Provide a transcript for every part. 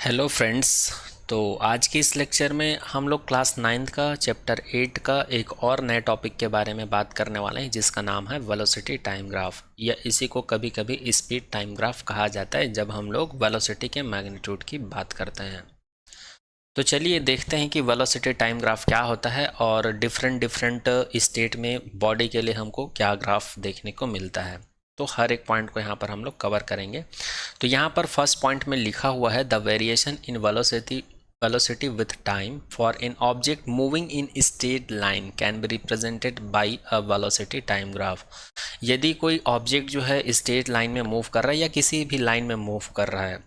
Hello friends. तो आज के इस लेक्चर में हम लोग क्लास 9th का चैप्टर 8 का एक और नए टॉपिक के बारे में बात करने वाले हैं, जिसका नाम है वेलोसिटी टाइम ग्राफ, या इसी को कभी कभी स्पीड टाइम ग्राफ कहा जाता है जब हम लोग वेलोसिटी के मैग्नीट्यूड की बात करते हैं। तो चलिए देखते हैं कि वेलोसिटी टाइम ग्राफ क्या होता है और डिफरेंट स्टेट में बॉडी के लिए हमको क्या ग्राफ देखने को मिलता है। तो हर एक पॉइंट को यहाँ पर हम लोग कवर करेंगे। तो यहाँ पर फर्स्ट पॉइंट में लिखा हुआ है the variation in velocity with time for an object moving in straight line can be represented by a velocity time graph. यदि कोई ऑब्जेक्ट जो है स्ट्रेट लाइन में मूव कर रहा है या किसी भी लाइन में मूव कर रहा है,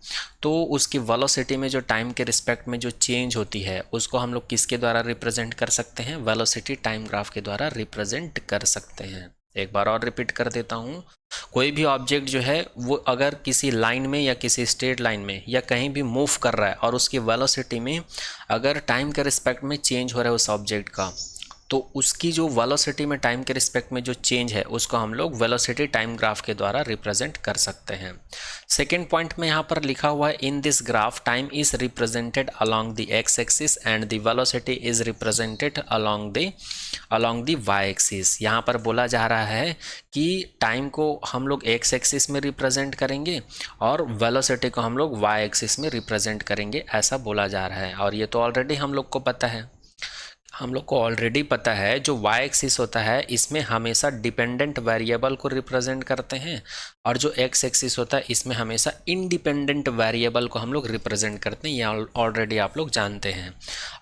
तो उसकी वेलोसिटी में जो टाइम के रिस्पेक्ट में जो चेंज होती है उसको हम लोग किसके द्वारा रिप्रेजेंट कर सकते हैं? वेलोसिटी टाइम ग्राफ के द्वारा रिप्रेजेंट कर सकते हैं। एक बार और रिपीट कर देता हूँ। कोई भी ऑब्जेक्ट जो है वो अगर किसी लाइन में या किसी स्ट्रेट लाइन में या कहीं भी मूव कर रहा है और उसकी वेलोसिटी में अगर टाइम के रिस्पेक्ट में चेंज हो रहा है उस ऑब्जेक्ट का, तो उसकी जो वेलोसिटी में टाइम के रिस्पेक्ट में जो चेंज है उसको हम लोग वेलोसिटी टाइम ग्राफ के द्वारा रिप्रेजेंट कर सकते हैं। सेकेंड पॉइंट में यहाँ पर लिखा हुआ है in this graph time is represented along the x axis and the velocity is represented along the y axis. यहाँ पर बोला जा रहा है कि टाइम को हम लोग एक्स एक्सिस में रिप्रेजेंट करेंगे और वेलोसिटी को हम लोग वाई एक्सिस में रिप्रेजेंट करेंगे, ऐसा बोला जा रहा है। और ये तो ऑलरेडी हम लोग को पता है, जो वाई एक्सिस होता है इसमें हमेशा डिपेंडेंट वेरिएबल को रिप्रेजेंट करते हैं और जो एक्स एक्सिस होता है इसमें हमेशा इंडिपेंडेंट वेरिएबल को हम लोग रिप्रेजेंट करते हैं। ये ऑलरेडी आप लोग जानते हैं।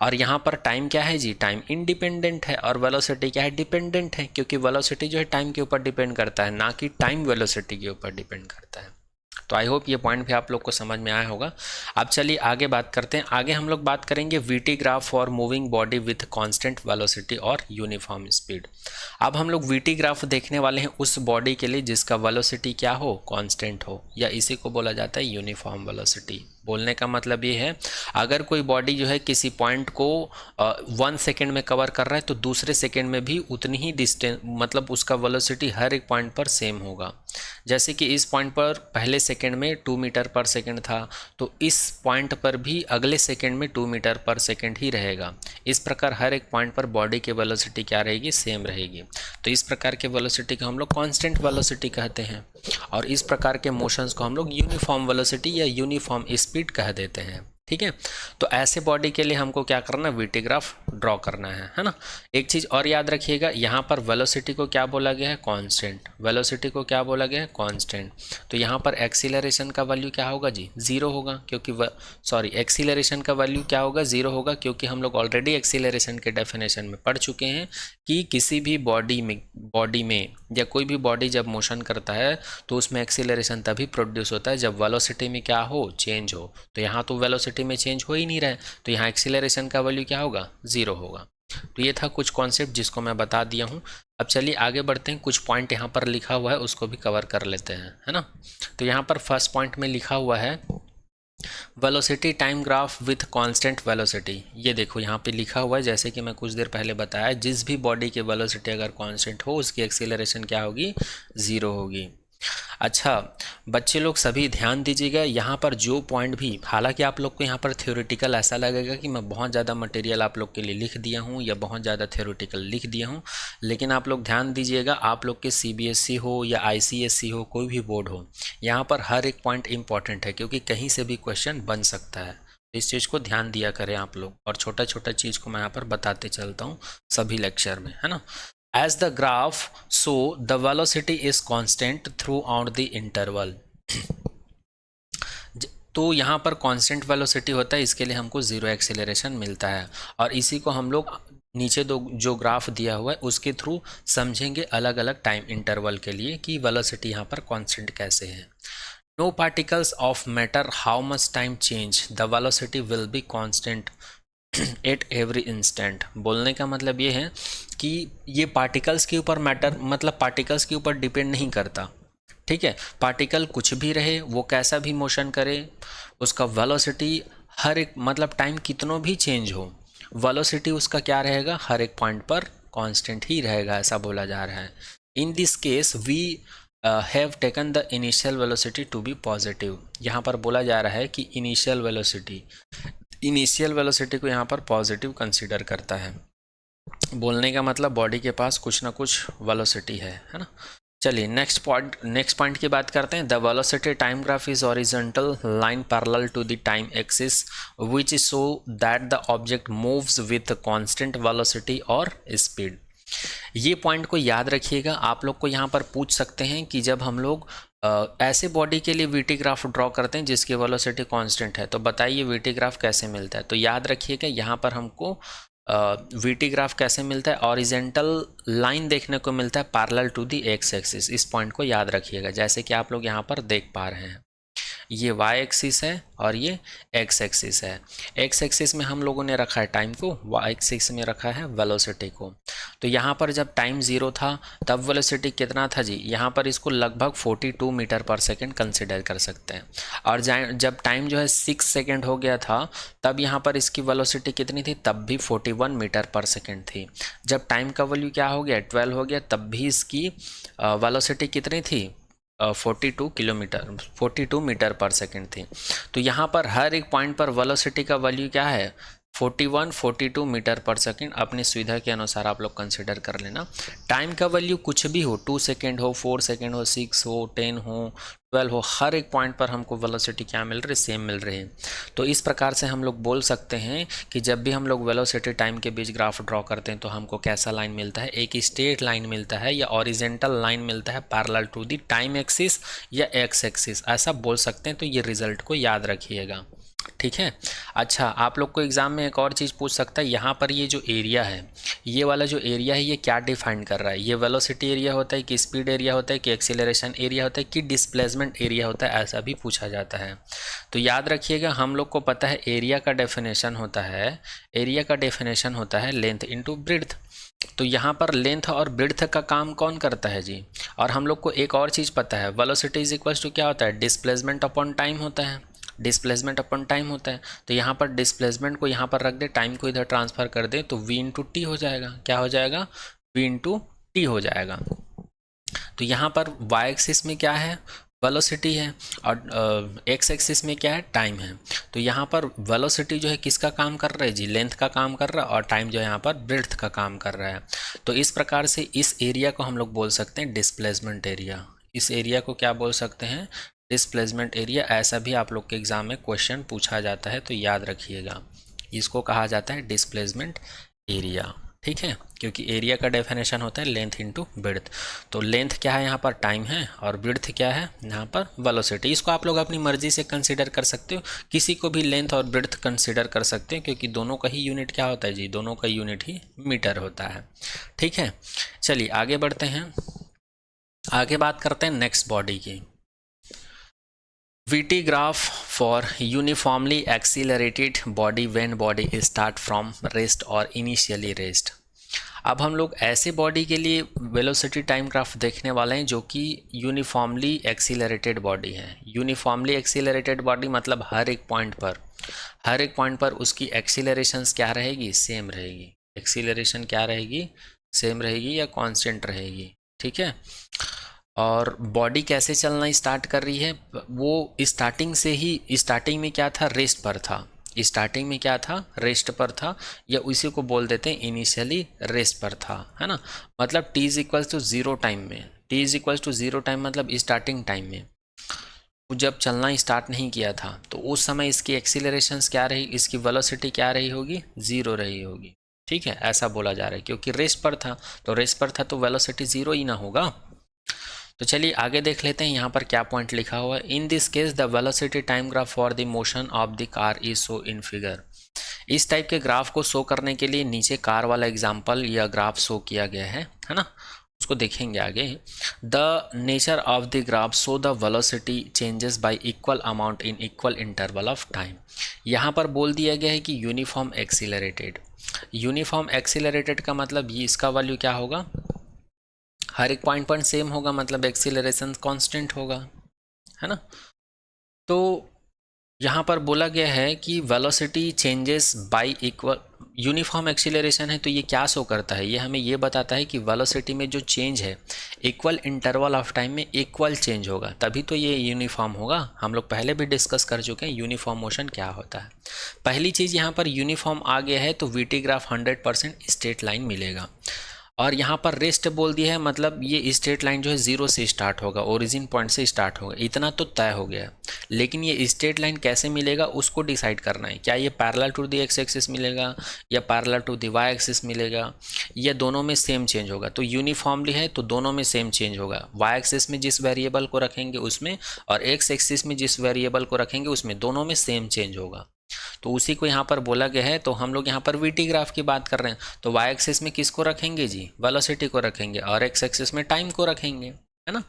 और यहाँ पर टाइम क्या है जी? टाइम इंडिपेंडेंट है और वेलोसिटी क्या है? डिपेंडेंट है, क्योंकि वेलोसिटी जो है टाइम के ऊपर डिपेंड करता है, ना कि टाइम वेलोसिटी के ऊपर डिपेंड करता है। तो आई होप ये पॉइंट भी आप लोग को समझ में आया होगा। अब चलिए आगे बात करते हैं। आगे हम लोग बात करेंगे VT graph for moving body with constant velocity और यूनिफॉर्म स्पीड। अब हम लोग वीटी ग्राफ देखने वाले हैं उस बॉडी के लिए जिसका वेलोसिटी क्या हो? कांस्टेंट हो, या इसी को बोला जाता है यूनिफॉर्म वेलोसिटी। बोलने का मतलब ये है, अगर कोई बॉडी जो है किसी पॉइंट को 1 सेकेंड में कवर कर रहा है तो दूसरे सेकेंड में भी उतनी ही डिस्टेंस, मतलब उसका वेलोसिटी हर एक पॉइंट पर सेम होगा। जैसे कि इस पॉइंट पर पहले सेकेंड में 2 मीटर पर सेकेंड था, तो इस पॉइंट पर भी अगले सेकेंड में 2 मीटर पर सेकेंड ही रहेगा। इस प्रकार हर एक पॉइंट पर बॉडी की वेलोसिटी क्या रहेगी? सेम रहेगी। तो इस प्रकार के वेलोसिटी को हम लोग कांस्टेंट वेलोसिटी कहते हैं और इस प्रकार के मोशंस को हम लोग यूनिफॉर्म वेलोसिटी या यूनिफॉर्म स्पीड कह देते हैं। ठीक है, तो ऐसे बॉडी के लिए हमको क्या करना है? वीटी ग्राफ ड्रॉ करना है ना। एक चीज़ और याद रखिएगा, यहाँ पर वेलोसिटी को क्या बोला गया है? कांस्टेंट। वेलोसिटी को क्या बोला गया है? कांस्टेंट। तो यहाँ पर एक्सीलरेशन का वैल्यू क्या होगा जी? जीरो होगा, क्योंकि एक्सीलरेशन का वैल्यू क्या होगा? जीरो होगा, क्योंकि हम लोग ऑलरेडी एक्सीलरेशन के डेफिनेशन में पढ़ चुके हैं कि किसी भी बॉडी में या कोई भी बॉडी जब मोशन करता है तो उसमें एक्सीलरेशन तभी प्रोड्यूस होता है जब वेलोसिटी में क्या हो? चेंज हो। तो यहाँ तो वेलोसिटी में चेंज हो ही नहीं रहा है, तो यहाँ एक्सीलरेशन का वैल्यू क्या होगा? जीरो होगा। तो ये था कुछ कॉन्सेप्ट जिसको मैं बता दिया हूँ। अब चलिए आगे बढ़ते हैं। कुछ पॉइंट यहाँ पर लिखा हुआ है उसको भी कवर कर लेते हैं, है ना। तो यहाँ पर फर्स्ट पॉइंट में लिखा हुआ है velocity time graph with constant velocity. ये देखो यहाँ पे लिखा हुआ है, जैसे कि मैं कुछ देर पहले बताया, जिस भी बॉडी की वेलोसिटी अगर कांस्टेंट हो उसकी एक्सीलरेशन क्या होगी? जीरो होगी। अच्छा बच्चे लोग सभी ध्यान दीजिएगा, यहाँ पर जो पॉइंट भी, हालांकि आप लोग को यहाँ पर थ्योरेटिकल ऐसा लगेगा कि मैं बहुत ज़्यादा मटेरियल आप लोग के लिए लिख दिया हूँ या बहुत ज़्यादा थ्योरेटिकल लिख दिया हूँ, लेकिन आप लोग ध्यान दीजिएगा, आप लोग के सीबीएसई हो या आईसीएसई हो, कोई भी बोर्ड हो, यहाँ पर हर एक पॉइंट इंपॉर्टेंट है, क्योंकि कहीं से भी क्वेश्चन बन सकता है। इस चीज़ को ध्यान दिया करें आप लोग, और छोटा छोटा चीज़ को मैं यहाँ पर बताते चलता हूँ सभी लेक्चर में, है ना। As the graph show, the velocity is constant throughout the interval. तो यहाँ पर कांस्टेंट वेलोसिटी होता है, इसके लिए हमको जीरो एक्सेलरेशन मिलता है, और इसी को हम लोग नीचे दो जो ग्राफ दिया हुआ है उसके थ्रू समझेंगे अलग अलग टाइम इंटरवल के लिए कि वेलोसिटी यहाँ पर कांस्टेंट कैसे है। No particles of matter how much time change the velocity will be constant at every instant. बोलने का मतलब ये है कि ये पार्टिकल्स के ऊपर मैटर, मतलब पार्टिकल्स के ऊपर डिपेंड नहीं करता। ठीक है, पार्टिकल कुछ भी रहे, वो कैसा भी मोशन करे, उसका वेलोसिटी हर एक, मतलब टाइम कितनों भी चेंज हो, वेलोसिटी उसका क्या रहेगा? हर एक पॉइंट पर कांस्टेंट ही रहेगा, ऐसा बोला जा रहा है। In this case we have taken the initial velocity to be positive. यहाँ पर बोला जा रहा है कि इनिशियल वेलोसिटी को यहाँ पर पॉजिटिव कंसीडर करता है। बोलने का मतलब बॉडी के पास कुछ ना कुछ वेलोसिटी है ना। चलिए नेक्स्ट पॉइंट की बात करते हैं। The velocity time graph is horizontal line parallel to the time axis which show that the object moves with constant velocity और स्पीड। ये पॉइंट को याद रखिएगा। आप लोग को यहाँ पर पूछ सकते हैं कि जब हम लोग ऐसे बॉडी के लिए वीटी ग्राफ ड्रॉ करते हैं जिसकी वेलोसिटी कांस्टेंट है, तो बताइए वीटी ग्राफ कैसे मिलता है। तो याद रखिएगा यहाँ पर हमको वीटी ग्राफ कैसे मिलता है, हॉरिजॉन्टल लाइन देखने को मिलता है parallel to the x axis. इस पॉइंट को याद रखिएगा। जैसे कि आप लोग यहाँ पर देख पा रहे हैं, ये वाई एक्सिस है और ये एक्स एक्सिस है। एक्स एक्सिस में हम लोगों ने रखा है टाइम को, वाई एक्सिस में रखा है वेलोसिटी को। तो यहाँ पर जब टाइम 0 था तब वेलोसिटी कितना था जी, यहाँ पर इसको लगभग 42 मीटर पर सेकेंड कंसिडर कर सकते हैं। और जब टाइम जो है 6 सेकेंड हो गया था तब यहाँ पर इसकी वेलोसिटी कितनी थी, तब भी 41 मीटर पर सेकेंड थी। जब टाइम का वैल्यू क्या हो गया, 12 हो गया, तब भी इसकी वेलोसिटी कितनी थी, 42 मीटर पर सेकेंड थी। तो यहाँ पर हर एक पॉइंट पर वेलोसिटी का वैल्यू क्या है, 42 मीटर पर सेकेंड। अपनी सुविधा के अनुसार आप लोग कंसिडर कर लेना। टाइम का वैल्यू कुछ भी हो, 2 सेकेंड हो, 4 सेकेंड हो, 6 हो, 10 हो, 12 हो, हर एक पॉइंट पर हमको वेलोसिटी क्या मिल रही है, सेम मिल रही है। तो इस प्रकार से हम लोग बोल सकते हैं कि जब भी हम लोग वेलोसिटी टाइम के बीच ग्राफ ड्रॉ करते हैं तो हमको कैसा लाइन मिलता है, एक स्ट्रेट लाइन मिलता है या हॉरिजॉन्टल लाइन मिलता है parallel to the time axis या एक्स एक्सिस, ऐसा बोल सकते हैं। तो ये रिजल्ट को याद रखिएगा, ठीक है। अच्छा, आप लोग को एग्जाम में एक और चीज़ पूछ सकता है, यहाँ पर ये जो एरिया है, ये वाला जो एरिया है, ये क्या डिफाइन कर रहा है। ये वेलोसिटी एरिया होता है कि स्पीड एरिया होता है कि एक्सीलरेशन एरिया होता है कि डिस्प्लेसमेंट एरिया होता है, ऐसा भी पूछा जाता है। तो याद रखिएगा, हम लोग को पता है एरिया का डेफिनेशन होता है लेंथ इंटू ब्रेड्थ। तो यहाँ पर लेंथ और ब्रेड्थ का काम कौन करता है जी। और हम लोग को एक और चीज़ पता है, वेलोसिटी इज इक्वल टू क्या होता है, डिस्प्लेसमेंट अपॉन टाइम होता है। डिस्प्लेसमेंट अपन टाइम होता है। तो यहाँ पर डिस्प्लेसमेंट को यहाँ पर रख दे, टाइम को इधर ट्रांसफर कर दे, तो v इंटू टी हो जाएगा। क्या हो जाएगा, v इंटू टी हो जाएगा। तो यहाँ पर y एक्सिस में क्या है, वेलोसिटी है, और x एक्सिस में क्या है, टाइम है। तो यहाँ पर वेलोसिटी जो है किसका काम कर रहा है जी, लेंथ का काम कर रहा है, और टाइम जो है यहाँ पर ब्रेड्थ का काम कर रहा है। तो इस प्रकार से इस एरिया को हम लोग बोल सकते हैं डिस्प्लेसमेंट एरिया। इस एरिया को क्या बोल सकते हैं, डिस्प्लेसमेंट एरिया। ऐसा भी आप लोग के एग्जाम में क्वेश्चन पूछा जाता है, तो याद रखिएगा, इसको कहा जाता है डिस्प्लेसमेंट एरिया, ठीक है। क्योंकि एरिया का डेफिनेशन होता है लेंथ इंटू ब्रेड्थ। तो लेंथ क्या है, यहाँ पर टाइम है, और ब्रेड्थ क्या है, यहाँ पर वेलोसिटी। इसको आप लोग अपनी मर्जी से कंसीडर कर सकते हो, किसी को भी लेंथ और ब्रेड्थ कंसीडर कर सकते हैं, क्योंकि दोनों का ही यूनिट क्या होता है जी, दोनों का यूनिट ही मीटर होता है, ठीक है। चलिए आगे बढ़ते हैं, आगे बात करते हैं नेक्स्ट बॉडी की। VT graph for uniformly accelerated body when body start from rest or initially rest। अब हम लोग ऐसे बॉडी के लिए वेलोसिटी टाइम ग्राफ देखने वाले हैं जो कि यूनिफॉर्मली एक्सीलरेटेड बॉडी है। यूनिफॉर्मली एक्सीलरेटेड बॉडी मतलब हर एक पॉइंट पर उसकी एक्सीलरेशंस क्या रहेगी, सेम रहेगी। एक्सीलरेशन क्या रहेगी, सेम रहेगी या कांस्टेंट रहेगी, ठीक है। और बॉडी कैसे चलना स्टार्ट कर रही है, वो स्टार्टिंग में क्या था, रेस्ट पर था। स्टार्टिंग में क्या था, रेस्ट पर था, या उसी को बोल देते हैं इनिशियली रेस्ट पर था, है ना। मतलब t is equals to 0 time में, t is equals to 0 time मतलब स्टार्टिंग टाइम में वो जब चलना स्टार्ट नहीं किया था, तो उस समय इसकी एक्सीलरेशंस क्या रही, इसकी वेलोसिटी क्या रही होगी, 0 रही होगी, ठीक है। ऐसा बोला जा रहा है क्योंकि रेस्ट पर था, तो रेस्ट पर था तो वेलोसिटी 0 ही ना होगा। तो चलिए आगे देख लेते हैं यहाँ पर क्या पॉइंट लिखा हुआ है। In this case the velocity time graph for the motion of the car is show in figure. इस टाइप के ग्राफ को शो करने के लिए नीचे कार वाला एग्जाम्पल या ग्राफ शो किया गया है ना, उसको देखेंगे आगे। The nature of the graph show the velocity changes y equal amount in equal interval of time. यहाँ पर बोल दिया गया है कि यूनिफॉर्म एक्सीलरेटेड। यूनिफॉर्म एक्सीलरेटेड का मतलब ये इसका वैल्यू क्या होगा, हर एक पॉइंट पर सेम होगा, मतलब एक्सीलरेशन कांस्टेंट होगा, है ना। तो यहाँ पर बोला गया है कि velocity changes y equal, uniform acceleration है तो ये क्या शो करता है, ये हमें ये बताता है कि वेलोसिटी में जो चेंज है इक्वल इंटरवल ऑफ टाइम में इक्वल चेंज होगा, तभी तो ये यूनिफॉर्म होगा। हम लोग पहले भी डिस्कस कर चुके हैं यूनिफॉर्म मोशन क्या होता है। पहली चीज़ यहाँ पर यूनिफॉर्म आ गया है तो वीटी ग्राफ 100% स्ट्रेट लाइन मिलेगा। और यहाँ पर रेस्ट बोल दिया है, मतलब ये स्ट्रेट लाइन जो है जीरो से स्टार्ट होगा, ओरिजिन पॉइंट से स्टार्ट होगा, इतना तो तय हो गया। लेकिन ये स्ट्रेट लाइन कैसे मिलेगा उसको डिसाइड करना है, क्या ये parallel to the x axis मिलेगा या parallel to the y axis मिलेगा, या दोनों में सेम चेंज होगा। तो यूनिफॉर्मली है तो दोनों में सेम चेंज होगा, वाई एक्सिस में जिस वेरिएबल को रखेंगे उसमें और एक्स एक्सिस में जिस वेरिएबल को रखेंगे उसमें, दोनों में सेम चेंज होगा। तो उसी को यहाँ पर बोला गया है। तो हम लोग यहाँ पर वीटी ग्राफ की बात कर रहे हैं, तो वाई एक्सिस में किसको रखेंगे जी, वेलोसिटी को रखेंगे, और एक्स एक्सिस में टाइम को रखेंगे, है ना।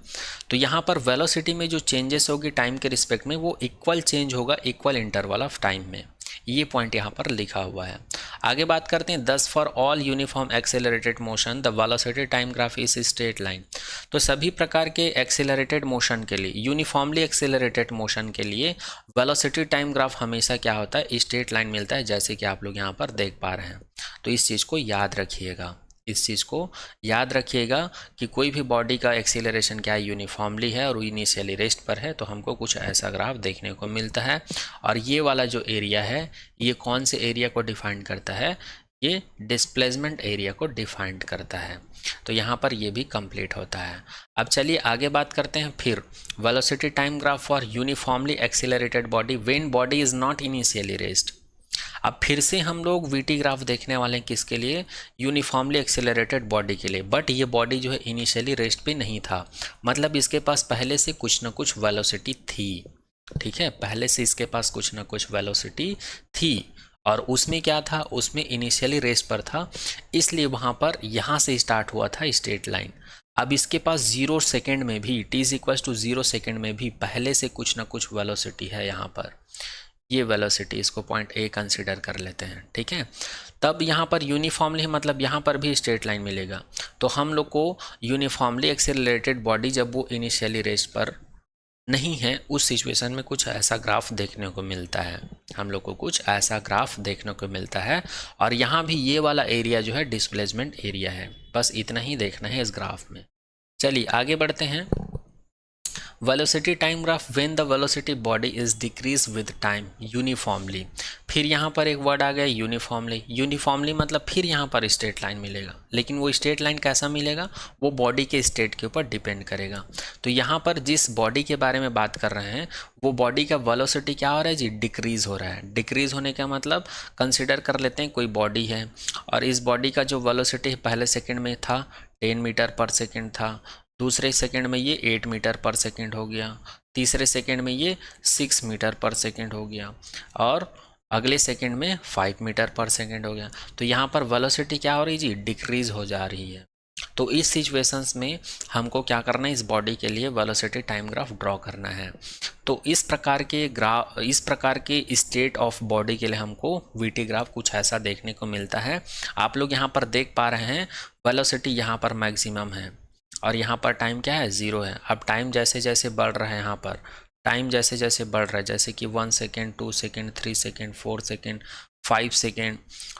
तो यहाँ पर वेलोसिटी में जो चेंजेस होगी टाइम के रिस्पेक्ट में वो इक्वल चेंज होगा इक्वल इंटरवल ऑफ टाइम में, ये पॉइंट यहाँ पर लिखा हुआ है। आगे बात करते हैं, दस for all uniform accelerated motion the velocity time graph is straight line. तो सभी प्रकार के एक्सेलरेटेड मोशन के लिए, यूनिफॉर्मली एक्सेलरेटेड मोशन के लिए वेलोसिटी टाइम ग्राफ हमेशा क्या होता है, स्ट्रेट लाइन मिलता है, जैसे कि आप लोग यहाँ पर देख पा रहे हैं। तो इस चीज़ को याद रखिएगा, इस चीज़ को याद रखिएगा कि कोई भी बॉडी का एक्सीलरेशन क्या है, यूनिफॉर्मली है और इनिशियली रेस्ट पर है, तो हमको कुछ ऐसा ग्राफ देखने को मिलता है। और ये वाला जो एरिया है ये कौन से एरिया को डिफाइन करता है, ये डिस्प्लेसमेंट एरिया को डिफाइन करता है। तो यहाँ पर ये भी कंप्लीट होता है। अब चलिए आगे बात करते हैं फिर, velocity time graph for uniformly accelerated body when body is not initially rest. अब फिर से हम लोग वीटी ग्राफ देखने वाले हैं, किसके लिए, यूनिफॉर्मली एक्सेलरेटेड बॉडी के लिए। बट ये बॉडी जो है इनिशियली रेस्ट पे नहीं था, मतलब इसके पास पहले से कुछ ना कुछ वेलोसिटी थी, ठीक है, पहले से इसके पास कुछ ना कुछ वेलोसिटी थी। और उसमें क्या था, उसमें इनिशियली रेस्ट पर था, इसलिए वहाँ पर यहाँ से स्टार्ट हुआ था स्ट्रेट लाइन। अब इसके पास 0 सेकेंड में भी, t is equal to 0 second में भी पहले से कुछ ना कुछ वेलोसिटी है यहाँ पर, ये वेलोसिटी, इसको पॉइंट ए कंसिडर कर लेते हैं, ठीक है। तब यहाँ पर यूनिफॉर्मली मतलब यहाँ पर भी स्ट्रेट लाइन मिलेगा। तो हम लोग को यूनिफॉर्मली एक्सेलरेटेड बॉडी जब वो इनिशियली रेस्ट पर नहीं है, उस सिचुएशन में कुछ ऐसा ग्राफ देखने को मिलता है, हम लोग को कुछ ऐसा ग्राफ देखने को मिलता है। और यहाँ भी ये वाला एरिया जो है डिस्प्लेसमेंट एरिया है, बस इतना ही देखना है इस ग्राफ में। चलिए आगे बढ़ते हैं, velocity time graph when the velocity body is decrease with time uniformly. फिर यहाँ पर एक वर्ड आ गया यूनिफॉर्मली, यूनिफॉर्मली मतलब फिर यहाँ पर स्ट्रेट लाइन मिलेगा, लेकिन वो स्ट्रेट लाइन कैसा मिलेगा, वो बॉडी के स्टेट के ऊपर डिपेंड करेगा। तो यहाँ पर जिस बॉडी के बारे में बात कर रहे हैं वो बॉडी का वेलोसिटी क्या हो रहा है जी, डिक्रीज हो रहा है। डिक्रीज होने का मतलब कंसिडर कर लेते हैं कोई बॉडी है और इस बॉडी का जो वेलोसिटी पहले सेकेंड में था 10 मीटर पर सेकेंड था, दूसरे सेकंड में ये 8 मीटर पर सेकंड हो गया, तीसरे सेकंड में ये 6 मीटर पर सेकंड हो गया और अगले सेकंड में 5 मीटर पर सेकंड हो गया। तो यहाँ पर वेलोसिटी क्या हो रही जी, डिक्रीज हो जा रही है। तो इस सिचुएशंस में हमको क्या करना है, इस बॉडी के लिए वेलोसिटी टाइम ग्राफ ड्रॉ करना है। तो इस प्रकार के स्टेट ऑफ बॉडी के लिए हमको वीटी ग्राफ कुछ ऐसा देखने को मिलता है। आप लोग यहाँ पर देख पा रहे हैं वेलोसिटी यहाँ पर मैक्सिमम है और यहाँ पर टाइम क्या है, 0 है। अब टाइम जैसे जैसे बढ़ रहा है, यहाँ पर टाइम जैसे जैसे बढ़ रहा है, जैसे कि 1 second 2 second 3 second 4 second 5 second,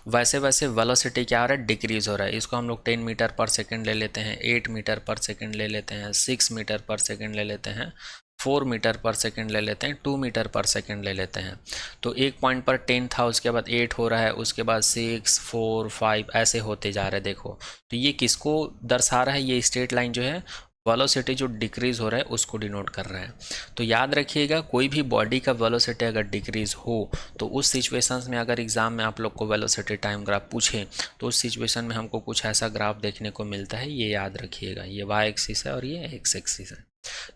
वैसे वैसे वेलोसिटी क्या हो रहा है, डिक्रीज हो रहा है। इसको हम लोग 10 मीटर पर सेकेंड ले लेते हैं, 8 मीटर पर सेकेंड ले लेते हैं, 6 मीटर पर सेकेंड ले लेते हैं, 4 मीटर पर सेकेंड ले लेते हैं, 2 मीटर पर सेकेंड ले लेते हैं। तो एक पॉइंट पर 10 था, उसके बाद 8 हो रहा है, उसके बाद 6 4 5 ऐसे होते जा रहे हैं। देखो तो ये किसको दर्शा रहा है, ये स्ट्रेट लाइन जो है वेलोसिटी जो डिक्रीज हो रहा है उसको डिनोट कर रहा है। तो याद रखिएगा कोई भी बॉडी का वेलोसिटी अगर डिक्रीज हो तो उस सिचुएशंस में, अगर एग्जाम में आप लोग को वेलोसिटी टाइम ग्राफ पूछे तो उस सिचुएशन में हमको कुछ ऐसा ग्राफ देखने को मिलता है, ये याद रखिएगा। ये वाई एक्सिस है और ये एक्स एक्सिस है।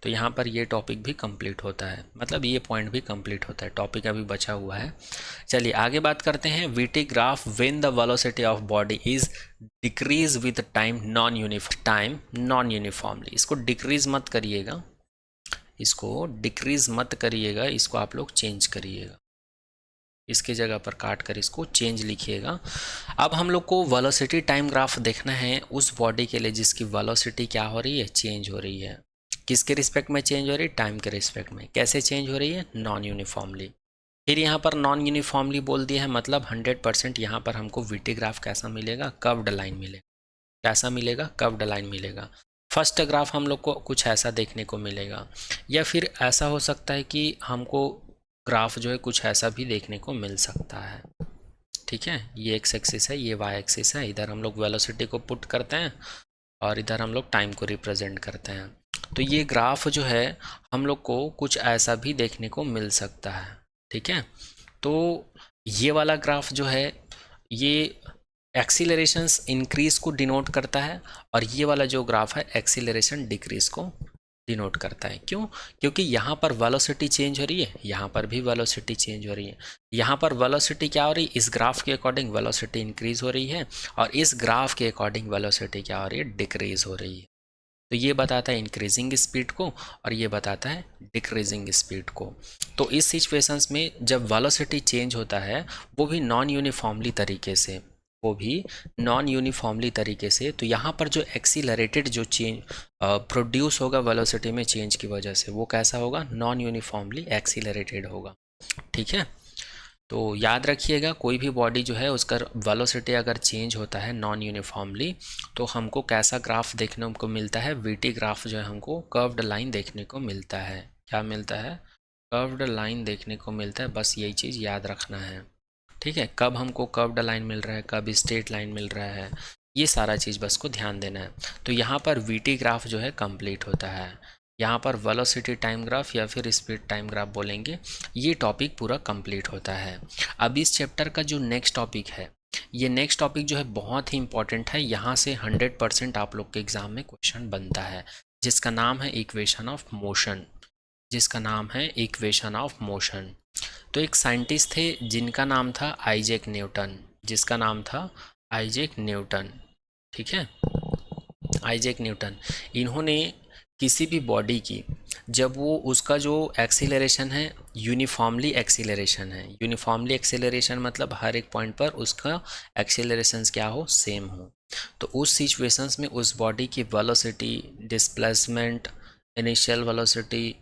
तो यहाँ पर ये टॉपिक भी कंप्लीट होता है, मतलब ये पॉइंट भी कंप्लीट होता है, टॉपिक अभी बचा हुआ है। चलिए आगे बात करते हैं, VT graph when the velocity of body is decrease with time non uniformly. इसको डिक्रीज मत करिएगा, इसको डिक्रीज मत करिएगा, इसको आप लोग चेंज करिएगा, इसके जगह पर काट कर इसको चेंज लिखिएगा। अब हम लोग को वेलोसिटी टाइम ग्राफ देखना है उस बॉडी के लिए जिसकी वेलोसिटी क्या हो रही है, चेंज हो रही है। किसके रिस्पेक्ट में चेंज हो रही है, टाइम के रिस्पेक्ट में। कैसे चेंज हो रही है, नॉन यूनिफॉर्मली। फिर यहाँ पर नॉन यूनिफॉर्मली बोल दिया है, मतलब 100% यहाँ पर हमको वीटी ग्राफ कैसा मिलेगा, कर्व्ड लाइन मिलेगा। कैसा मिलेगा, कर्व्ड लाइन मिलेगा। फर्स्ट ग्राफ हम लोग को कुछ ऐसा देखने को मिलेगा, या फिर ऐसा हो सकता है कि हमको ग्राफ जो है कुछ ऐसा भी देखने को मिल सकता है। ठीक है, ये एक्स एक्सिस है, ये वाई एक्सिस है, इधर हम लोग वेलोसिटी को पुट करते हैं और इधर हम लोग टाइम को रिप्रेजेंट करते हैं। तो ये ग्राफ जो है हम लोग को कुछ ऐसा भी देखने को मिल सकता है। ठीक है, तो ये वाला ग्राफ जो है ये एक्सीलरेशंस इंक्रीज को डिनोट करता है, और ये वाला जो ग्राफ है एक्सीलरेशन डिक्रीज को डिनोट करता है। क्यों? क्योंकि यहाँ पर वेलोसिटी चेंज हो रही है, यहाँ पर भी वेलोसिटी चेंज हो रही है। यहाँ पर वेलोसिटी क्या हो रही है, इस ग्राफ के अकॉर्डिंग वेलोसिटी इंक्रीज हो रही है, और इस ग्राफ के अकॉर्डिंग वेलोसिटी क्या हो रही है, डिक्रीज हो रही है। तो ये बताता है इंक्रीजिंग स्पीड को, और ये बताता है डिक्रीजिंग स्पीड को। तो इस सिचुएशंस में जब वेलोसिटी चेंज होता है वो भी नॉन यूनिफॉर्मली तरीके से, तो यहाँ पर जो एक्सीलरेटेड जो चेंज प्रोड्यूस होगा वेलोसिटी में चेंज की वजह से, वो कैसा होगा, नॉन यूनिफॉर्मली एक्सीलरेटेड होगा। ठीक है, तो याद रखिएगा कोई भी बॉडी जो है उसका वेलोसिटी अगर चेंज होता है नॉन यूनिफॉर्मली, तो हमको कैसा ग्राफ देखने को मिलता है, वीटी ग्राफ जो है हमको कर्व्ड लाइन देखने को मिलता है। क्या मिलता है, कर्व्ड लाइन देखने को मिलता है। बस यही चीज़ याद रखना है। ठीक है, कब हमको कर्व्ड लाइन मिल रहा है, कब स्ट्रेट लाइन मिल रहा है, ये सारा चीज़ बस को ध्यान देना है। तो यहाँ पर वीटी ग्राफ जो है कंप्लीट होता है। यहाँ पर वेलोसिटी टाइम ग्राफ या फिर स्पीड टाइम ग्राफ बोलेंगे, ये टॉपिक पूरा कंप्लीट होता है। अब इस चैप्टर का जो नेक्स्ट टॉपिक है, ये नेक्स्ट टॉपिक जो है बहुत ही इंपॉर्टेंट है। यहाँ से 100% आप लोग के एग्जाम में क्वेश्चन बनता है, जिसका नाम है इक्वेशन ऑफ मोशन। जिसका नाम है इक्वेशन ऑफ मोशन। तो एक साइंटिस्ट थे जिनका नाम था आइजैक न्यूटन, जिसका नाम था आइजैक न्यूटन। ठीक है, आइजैक न्यूटन, इन्होंने किसी भी बॉडी की जब वो उसका जो एक्सीलरेशन है यूनिफॉर्मली एक्सीलरेशन है, यूनिफॉर्मली एक्सीलरेशन मतलब हर एक पॉइंट पर उसका एक्सीलरेशंस क्या हो, सेम हो, तो उस सिचुएशंस में उस बॉडी की वेलोसिटी, डिस्प्लेसमेंट, इनिशियल वेलोसिटी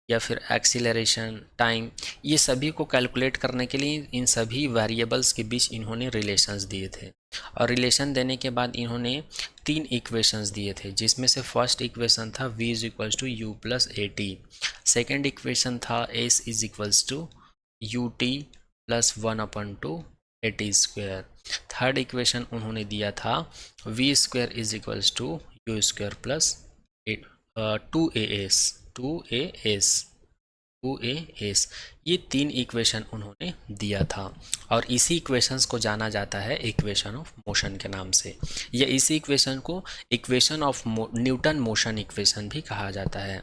या फिर एक्सीलरेशन, टाइम, ये सभी को कैलकुलेट करने के लिए इन सभी वेरिएबल्स के बीच इन्होंने रिलेशंस दिए थे। और रिलेशन देने के बाद इन्होंने 3 इक्वेशंस दिए थे, जिसमें से फर्स्ट इक्वेशन था v is equals to u plus a t, second equation था s is equals to u t plus 1/2 a t square, third equation उन्होंने दिया था v square is equals to u square plus 2as। ये 3 equation उन्होंने दिया था, और इसी इक्वेशंस को जाना जाता है इक्वेशन ऑफ मोशन के नाम से, या इसी इक्वेशन को equation of Newton motion equation भी कहा जाता है।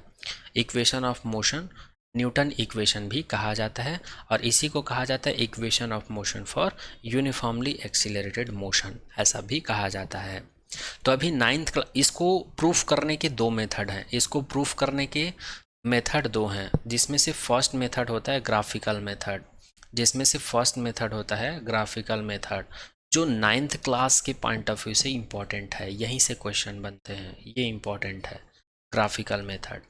Equation of motion Newton equation भी कहा जाता है, और इसी को कहा जाता है equation of motion for uniformly accelerated motion, ऐसा भी कहा जाता है। तो अभी 9th क्लास, इसको प्रूफ करने के 2 मेथड हैं, इसको प्रूफ करने के मेथड 2 हैं, जिसमें से फर्स्ट मेथड होता है ग्राफिकल मेथड, जो 9th क्लास के पॉइंट ऑफ व्यू से इम्पॉर्टेंट है, यहीं से क्वेश्चन बनते हैं, ये इम्पॉर्टेंट है ग्राफिकल मेथड।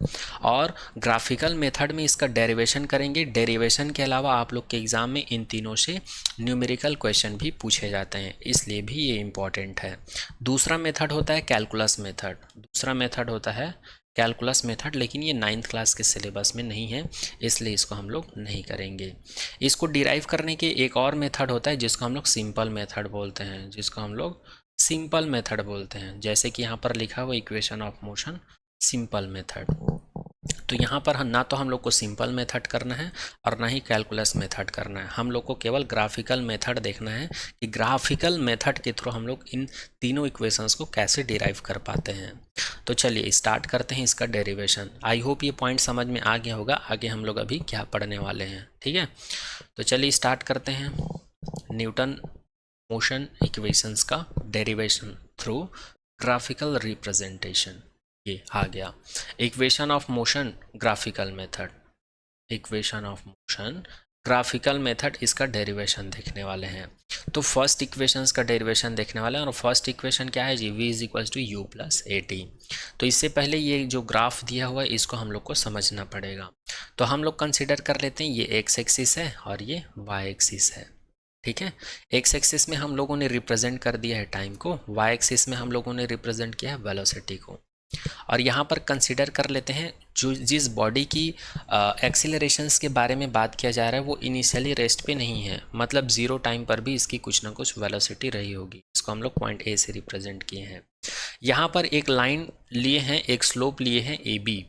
और ग्राफिकल मेथड में इसका डेरिवेशन करेंगे, डेरिवेशन के अलावा आप लोग के एग्ज़ाम में इन तीनों से न्यूमेरिकल क्वेश्चन भी पूछे जाते हैं, इसलिए भी ये इम्पॉर्टेंट है। दूसरा मेथड होता है कैलकुलस मेथड, लेकिन ये 9th क्लास के सिलेबस में नहीं है, इसलिए इसको हम लोग नहीं करेंगे। इसको डिराइव करने के एक और मेथड होता है जिसको हम लोग सिंपल मेथड बोलते हैं, जैसे कि यहाँ पर लिखा हुआ equation of motion simple method. तो यहाँ पर ना तो हम लोग को सिंपल मेथड करना है और ना ही कैलकुलस मेथड करना है, हम लोग को केवल ग्राफिकल मेथड देखना है कि ग्राफिकल मेथड के थ्रू हम लोग इन तीनों इक्वेशंस को कैसे डिराइव कर पाते हैं। तो चलिए स्टार्ट करते हैं इसका डेरिवेशन। आई होप ये पॉइंट समझ में आ गया होगा, आगे हम लोग अभी क्या पढ़ने वाले हैं। ठीक है, तो चलिए स्टार्ट करते हैं न्यूटन मोशन इक्वेशंस का डेरिवेशन थ्रू ग्राफिकल रिप्रेजेंटेशन। ये आ गया equation of motion graphical method, graphical method इसका डेरिवेशन देखने वाले हैं। तो फर्स्ट इक्वेशंस का डेरिवेशन देखने वाले हैं, और फर्स्ट इक्वेशन क्या है जी, v is equals to u plus a t. तो इससे पहले ये जो ग्राफ दिया हुआ है इसको हम लोग को समझना पड़ेगा। तो हम लोग कंसिडर कर लेते हैं ये एक्स एक्सिस है और ये वाई एक्सिस है, ठीक है। एक्स एक्सिस में हम लोगों ने रिप्रेजेंट कर दिया है टाइम को, वाई एक्सिस में हम लोगों ने रिप्रेजेंट किया है वेलोसिटी को। और यहाँ पर कंसिडर कर लेते हैं जो जिस बॉडी की एक्सीलरेशंस के बारे में बात किया जा रहा है वो इनिशियली रेस्ट पे नहीं है, मतलब ज़ीरो टाइम पर भी इसकी कुछ ना कुछ वेलोसिटी रही होगी। इसको हम लोग पॉइंट ए से रिप्रेजेंट किए हैं। यहाँ पर एक लाइन लिए हैं, एक स्लोप लिए हैं ए बी।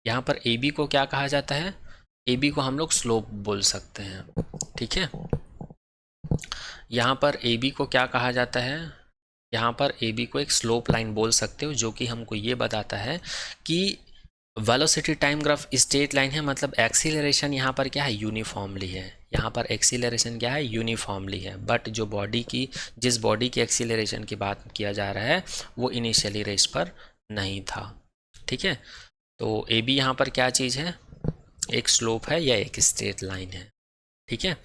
यहाँ पर ए बी को क्या कहा जाता है, ए बी को हम लोग स्लोप बोल सकते हैं, ठीक है। यहाँ पर ए बी को क्या कहा जाता है, यहाँ पर ए बी को एक स्लोप लाइन बोल सकते हो, जो कि हमको ये बताता है कि velocity time graph straight line है, मतलब एक्सीलरेशन यहाँ पर क्या है, यूनिफॉर्मली है। यहाँ पर एक्सीलरेशन क्या है, यूनिफॉर्मली है। बट जो बॉडी की, जिस बॉडी की एक्सीलरेशन की बात किया जा रहा है वो इनिशियली रेस्ट पर नहीं था, ठीक है। तो ए बी यहाँ पर क्या चीज़ है, एक स्लोप है या एक स्ट्रेट लाइन है, ठीक है।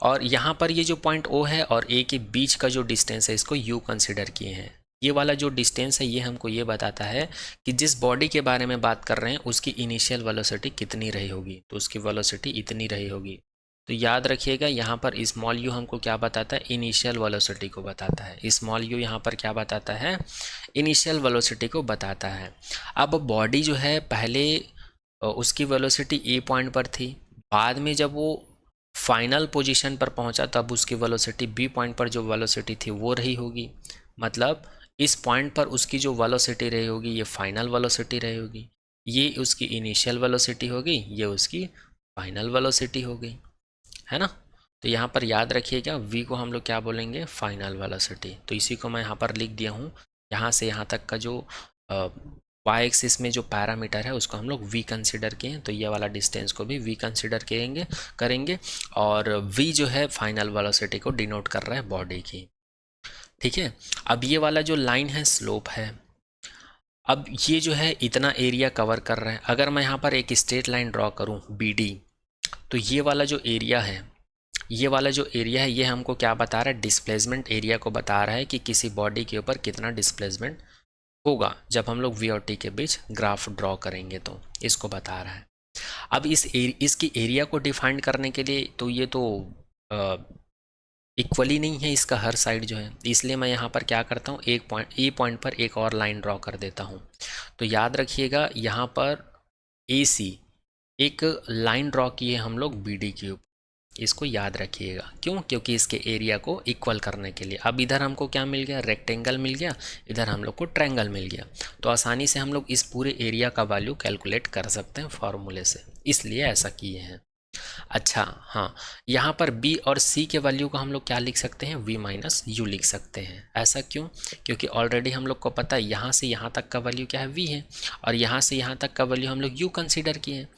और यहाँ पर ये जो पॉइंट ओ है और ए के बीच का जो डिस्टेंस है इसको यू कंसिडर किए हैं। ये वाला जो डिस्टेंस है ये हमको ये बताता है कि जिस बॉडी के बारे में बात कर रहे हैं उसकी इनिशियल वेलोसिटी कितनी रही होगी, तो उसकी वेलोसिटी इतनी रही होगी। तो याद रखिएगा यहाँ पर स्मॉल यू हमको क्या बताता है, इनिशियल वेलोसिटी को बताता है। स्मॉल यू यहाँ पर क्या बताता है, इनिशियल वेलोसिटी को बताता है। अब बॉडी जो है पहले उसकी वेलोसिटी ए पॉइंट पर थी, बाद में जब वो फाइनल पोजीशन पर पहुंचा तब उसकी वेलोसिटी बी पॉइंट पर जो वेलोसिटी थी वो रही होगी। मतलब इस पॉइंट पर उसकी जो वेलोसिटी रही होगी ये फाइनल वेलोसिटी रही होगी, ये उसकी इनिशियल वेलोसिटी होगी, ये उसकी फाइनल वेलोसिटी हो गई, है ना। तो यहाँ पर याद रखिएगा v को हम लोग क्या बोलेंगे, फाइनल वेलोसिटी। तो इसी को मैं यहाँ पर लिख दिया हूँ। यहाँ से यहाँ तक का जो वाई एक्सिस में जो पैरामीटर है उसको हम लोग v कंसिडर किए हैं, तो ये वाला डिस्टेंस को भी v कंसिडर करेंगे और v जो है फाइनल वेलोसिटी को डिनोट कर रहा है बॉडी की, ठीक है। अब ये वाला जो लाइन है स्लोप है, अब ये जो है इतना एरिया कवर कर रहा है। अगर मैं यहाँ पर एक स्ट्रेट लाइन ड्रॉ करूँ बी डी, तो ये वाला जो एरिया है, ये वाला जो एरिया है ये हमको क्या बता रहा है, डिस्प्लेसमेंट एरिया को बता रहा है कि किसी बॉडी के ऊपर कितना डिस्प्लेसमेंट होगा जब हम लोग वी और टी के बीच ग्राफ ड्रॉ करेंगे, तो इसको बता रहा है। अब इसकी एरिया को डिफाइन करने के लिए तो ये तो इक्वली नहीं है इसका हर साइड जो है, इसलिए मैं यहाँ पर क्या करता हूँ, एक पॉइंट ए पॉइंट पर एक और लाइन ड्रॉ कर देता हूँ। तो याद रखिएगा यहाँ पर ए सी एक लाइन ड्रॉ की है हम लोग बी डी के ऊपर, इसको याद रखिएगा। क्यों, क्योंकि इसके एरिया को इक्वल करने के लिए। अब इधर हमको क्या मिल गया, रेक्टेंगल मिल गया, इधर हम लोग को ट्रायंगल मिल गया, तो आसानी से हम लोग इस पूरे एरिया का वैल्यू कैलकुलेट कर सकते हैं फॉर्मूले से, इसलिए ऐसा किए हैं। अच्छा हाँ, यहाँ पर b और c के वैल्यू को हम लोग क्या लिख सकते हैं, v माइनस यू लिख सकते हैं। ऐसा क्यों, क्योंकि ऑलरेडी हम लोग को पता है यहाँ से यहाँ तक का वैल्यू क्या है, v है, और यहाँ से यहाँ तक का वैल्यू हम लोग u कंसीडर किए हैं।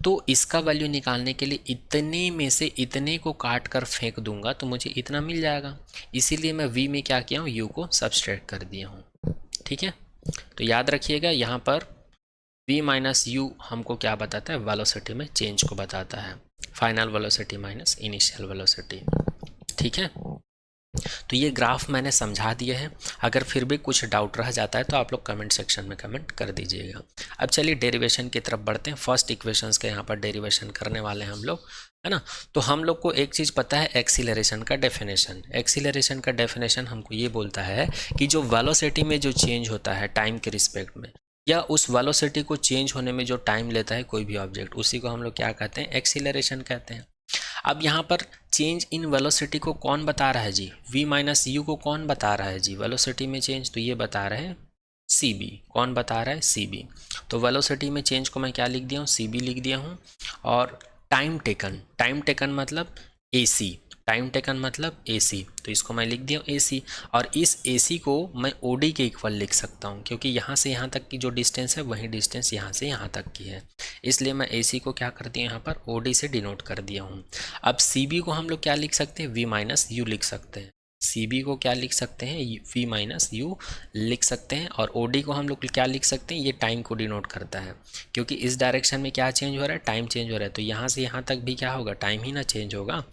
तो इसका वैल्यू निकालने के लिए इतने में से इतने को काट कर फेंक दूंगा तो मुझे इतना मिल जाएगा, इसीलिए मैं v में क्या किया हूँ, u को सब्सट्रैक्ट कर दिया हूँ, ठीक है। तो याद रखिएगा यहाँ पर v माइनस यू हमको क्या बताता है, वेलोसिटी में चेंज को बताता है, final velocity minus initial velocity, ठीक है। तो ये ग्राफ मैंने समझा दिया है, अगर फिर भी कुछ डाउट रह जाता है तो आप लोग कमेंट सेक्शन में कमेंट कर दीजिएगा। अब चलिए डेरिवेशन की तरफ बढ़ते हैं। फर्स्ट इक्वेशंस के यहाँ पर डेरिवेशन करने वाले हैं हम लोग, है ना। तो हम लोग को एक चीज़ पता है, एक्सीलरेशन का डेफिनेशन। एक्सीलरेशन का डेफिनेशन हमको ये बोलता है कि जो वेलोसिटी में जो चेंज होता है टाइम के रिस्पेक्ट में, या उस वेलोसिटी को चेंज होने में जो टाइम लेता है कोई भी ऑब्जेक्ट, उसी को हम लोग क्या कहते हैं, एक्सीलरेशन कहते हैं। अब यहाँ पर चेंज इन वेलोसिटी को कौन बता रहा है जी, v माइनस यू को कौन बता रहा है जी वेलोसिटी में चेंज, तो ये बता रहे हैं सी बी। कौन बता रहा है, सी बी। तो वेलोसिटी में चेंज को मैं क्या लिख दिया हूँ, सी बी लिख दिया हूँ। और टाइम टेकन मतलब ए सी, टाइम टेकन मतलब ए सी, तो इसको मैं लिख दिया ए सी। और इस ए सी को मैं ओ डी के इक्वल लिख सकता हूँ, क्योंकि यहाँ से यहाँ तक की जो डिस्टेंस है वही डिस्टेंस यहाँ से यहाँ तक की है, इसलिए मैं ए सी को क्या कर दिया यहाँ पर ओ डी से डिनोट कर दिया हूँ। अब सी बी को हम लोग क्या लिख सकते हैं, वी माइनस यू लिख सकते हैं। सी बी को क्या लिख सकते हैं, वी माइनस यू लिख सकते हैं, और ओ डी को हम लोग क्या लिख सकते हैं, ये टाइम को डिनोट करता है, क्योंकि इस डायरेक्शन में क्या चेंज हो रहा है, टाइम चेंज हो रहा है, तो यहाँ से यहाँ तक भी क्या होगा, टाइम ही ना चेंज होगा।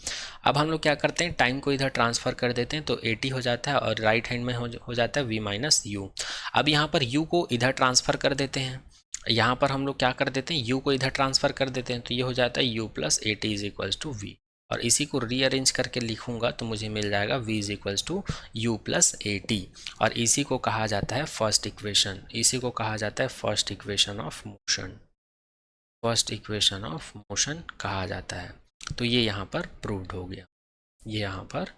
अब हम लोग क्या करते हैं, टाइम को इधर ट्रांसफ़र कर देते हैं, तो 80 हो जाता है, और राइट हैंड में हो जाता है वी माइनस यू। अब यहाँ पर यू को इधर ट्रांसफ़र कर देते हैं, यहाँ पर हम लोग क्या कर देते हैं, u को इधर ट्रांसफ़र कर देते हैं, तो ये हो जाता है u plus a t is equals to v, और इसी को रीअरेंज करके लिखूंगा तो मुझे मिल जाएगा v is equals to u plus a t, और इसी को कहा जाता है फर्स्ट इक्वेशन, इसी को कहा जाता है first equation of motion, first equation of motion कहा जाता है। तो ये यहाँ पर प्रूव्ड हो गया, ये यहाँ पर